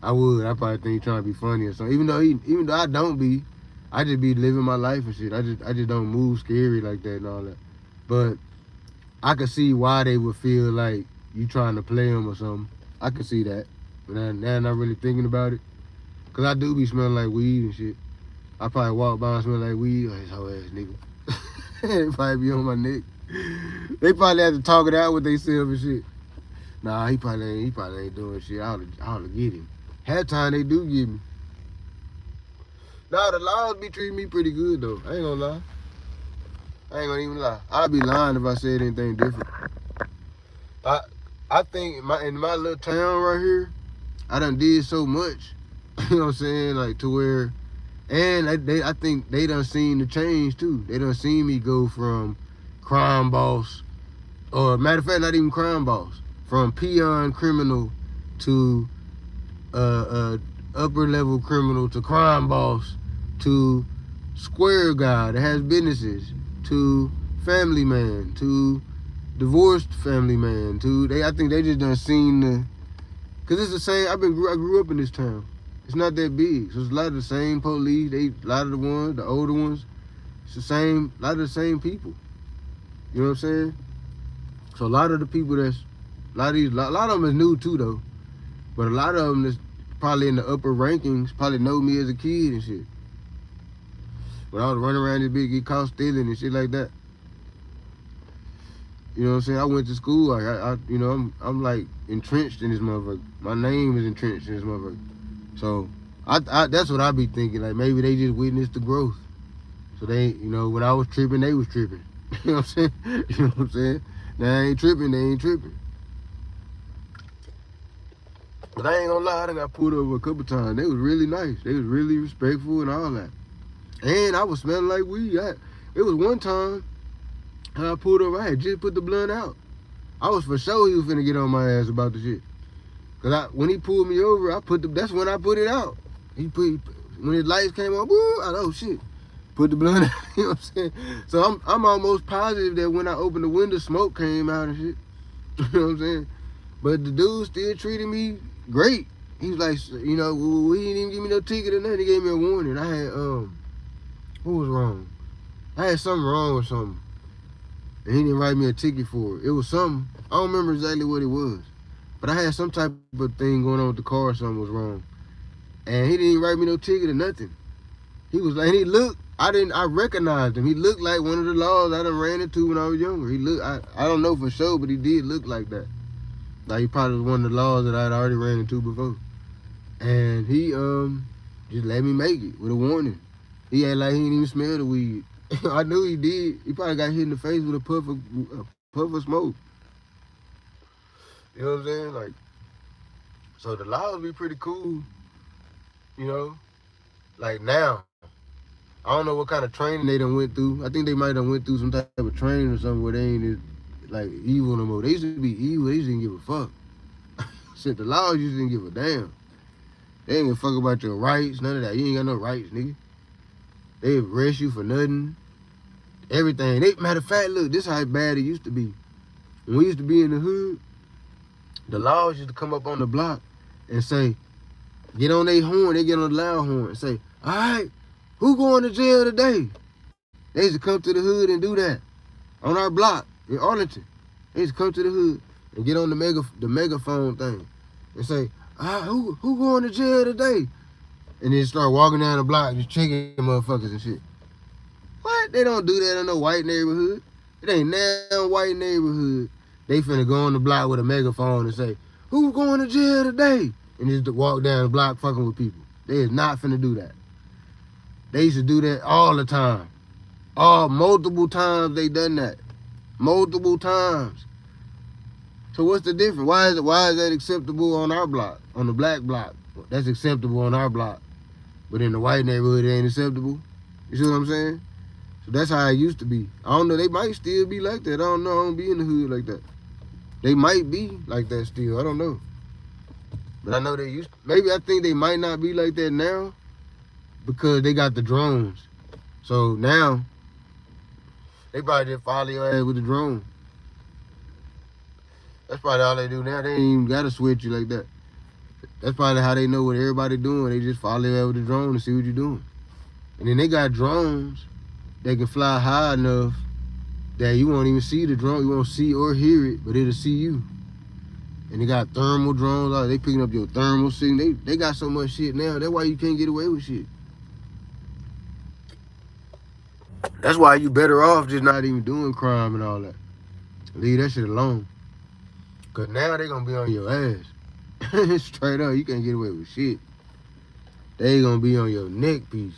I would. I probably think he trying to be funny or something. Even though I don't be, I just be living my life and shit. I just don't move scary like that and all that. But I could see why they would feel like you trying to play them or something. I could see that. But now I'm not really thinking about it. Cause I do be smelling like weed and shit. I probably walk by and smell like weed. Oh, this whole ass nigga. They probably be on my neck. They probably have to talk it out with themselves and shit. Nah, he probably ain't doing shit. I oughta get him. Half time they do get me. Nah, the laws be treating me pretty good though. I ain't gonna lie. I ain't gonna even lie. I'd be lying if I said anything different. I think in my little town right here, I done did so much. You know what I'm saying? Like to where, and I think they done seen the change too. They done seen me go from crime boss, or matter of fact, not even crime boss, from peon criminal to upper level criminal to crime boss to square guy that has businesses to family man to divorced family man to I think they just done seen the, cause it's the same. I grew up in this town. It's not that big, so it's a lot of the same police. A lot of the older ones. It's the same, a lot of the same people. You know what I'm saying? So a lot of the people a lot of them is new too though, but a lot of them that's probably in the upper rankings probably know me as a kid and shit. When I was running around this bitch, get caught stealing and shit like that. You know what I'm saying? I went to school, like you know, I'm like entrenched in this motherfucker. My name is entrenched in this motherfucker. So I that's what I be thinking. Like maybe they just witnessed the growth. So they, you know, when I was tripping, they was tripping. You know what I'm saying? You know what I'm saying? Now I ain't tripping, they ain't tripping. But I ain't gonna lie, I done got pulled over a couple times. They was really nice. They was really respectful and all that. And I was smelling like weed. It was one time I pulled over, I had just put the blunt out. I was for sure he was finna get on my ass about the shit. Cause when he pulled me over, that's when I put it out. When his lights came on, woo, oh shit. Put the blunt out, you know what I'm saying? So I'm almost positive that when I opened the window, smoke came out and shit. You know what I'm saying? But the dude still treated me great. He was like, you know, well, he didn't even give me no ticket or nothing. He gave me a warning. I had, what was wrong? I had something wrong with something. And he didn't write me a ticket for it. It was something. I don't remember exactly what it was. But I had some type of thing going on with the car or something was wrong. And he didn't write me no ticket or nothing. He was like, he looked, I recognized him. He looked like one of the laws I done ran into when I was younger. He looked, I don't know for sure, but he did look like that. Like he probably was one of the laws that I'd already ran into before. And he just let me make it with a warning. He had like he didn't even smell the weed. I knew he did. He probably got hit in the face with a puff of smoke. You know what I'm saying? Like, so the laws be pretty cool. You know, like now, I don't know what kind of training they done went through. I think they might have went through some type of training or something where they ain't like evil no more. They used to be evil. They just didn't give a fuck. Shit, the laws just didn't give a damn. They ain't give a fuck about your rights, none of that. You ain't got no rights, nigga. They arrest you for nothing. Everything. Matter of fact, look, this is how bad it used to be. When we used to be in the hood, the laws used to come up on the block and say, get on their horn, they get on the loud horn and say, all right, who going to jail today? They used to come to the hood and do that on our block in Arlington. They used to come to the hood and get on the megaphone thing and say, all right, who going to jail today? And then start walking down the block just checking motherfuckers and shit. What? They don't do that in no white neighborhood. It ain't now white neighborhood. They finna go on the block with a megaphone and say, who going to jail today? And just walk down the block fucking with people. They is not finna do that. They used to do that all the time. Multiple times they done that. Multiple times. So what's the difference? Why is that acceptable on our block, on the black block? That's acceptable on our block. But in the white neighborhood, it ain't acceptable. You see what I'm saying? So that's how it used to be. I don't know. They might still be like that. I don't know. I don't be in the hood like that. They might be like that still. I don't know. But I know they used to. Maybe I think they might not be like that now because they got the drones. So now, they probably just follow your ass with the drone. That's probably all they do now. They ain't even got to switch you like that. That's probably how they know what everybody doing. They just follow you with the drone to see what you're doing. And then they got drones that can fly high enough that you won't even see the drone. You won't see or hear it, but it'll see you. And they got thermal drones. They picking up your thermal signal. They got so much shit now. That's why you can't get away with shit. That's why you better off just not even doing crime and all that. Leave that shit alone. Cause now they gonna be on your ass. Straight up, you can't get away with shit. They gonna be on your neck piece.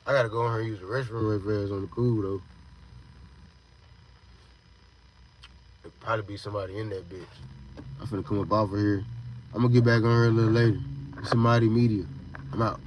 I gotta go in here and use the restroom right fast on the cool though. There'll probably be somebody in that bitch. I'm finna come up off of here. I'm gonna get back on here a little later. It's Amadi Media. I'm out.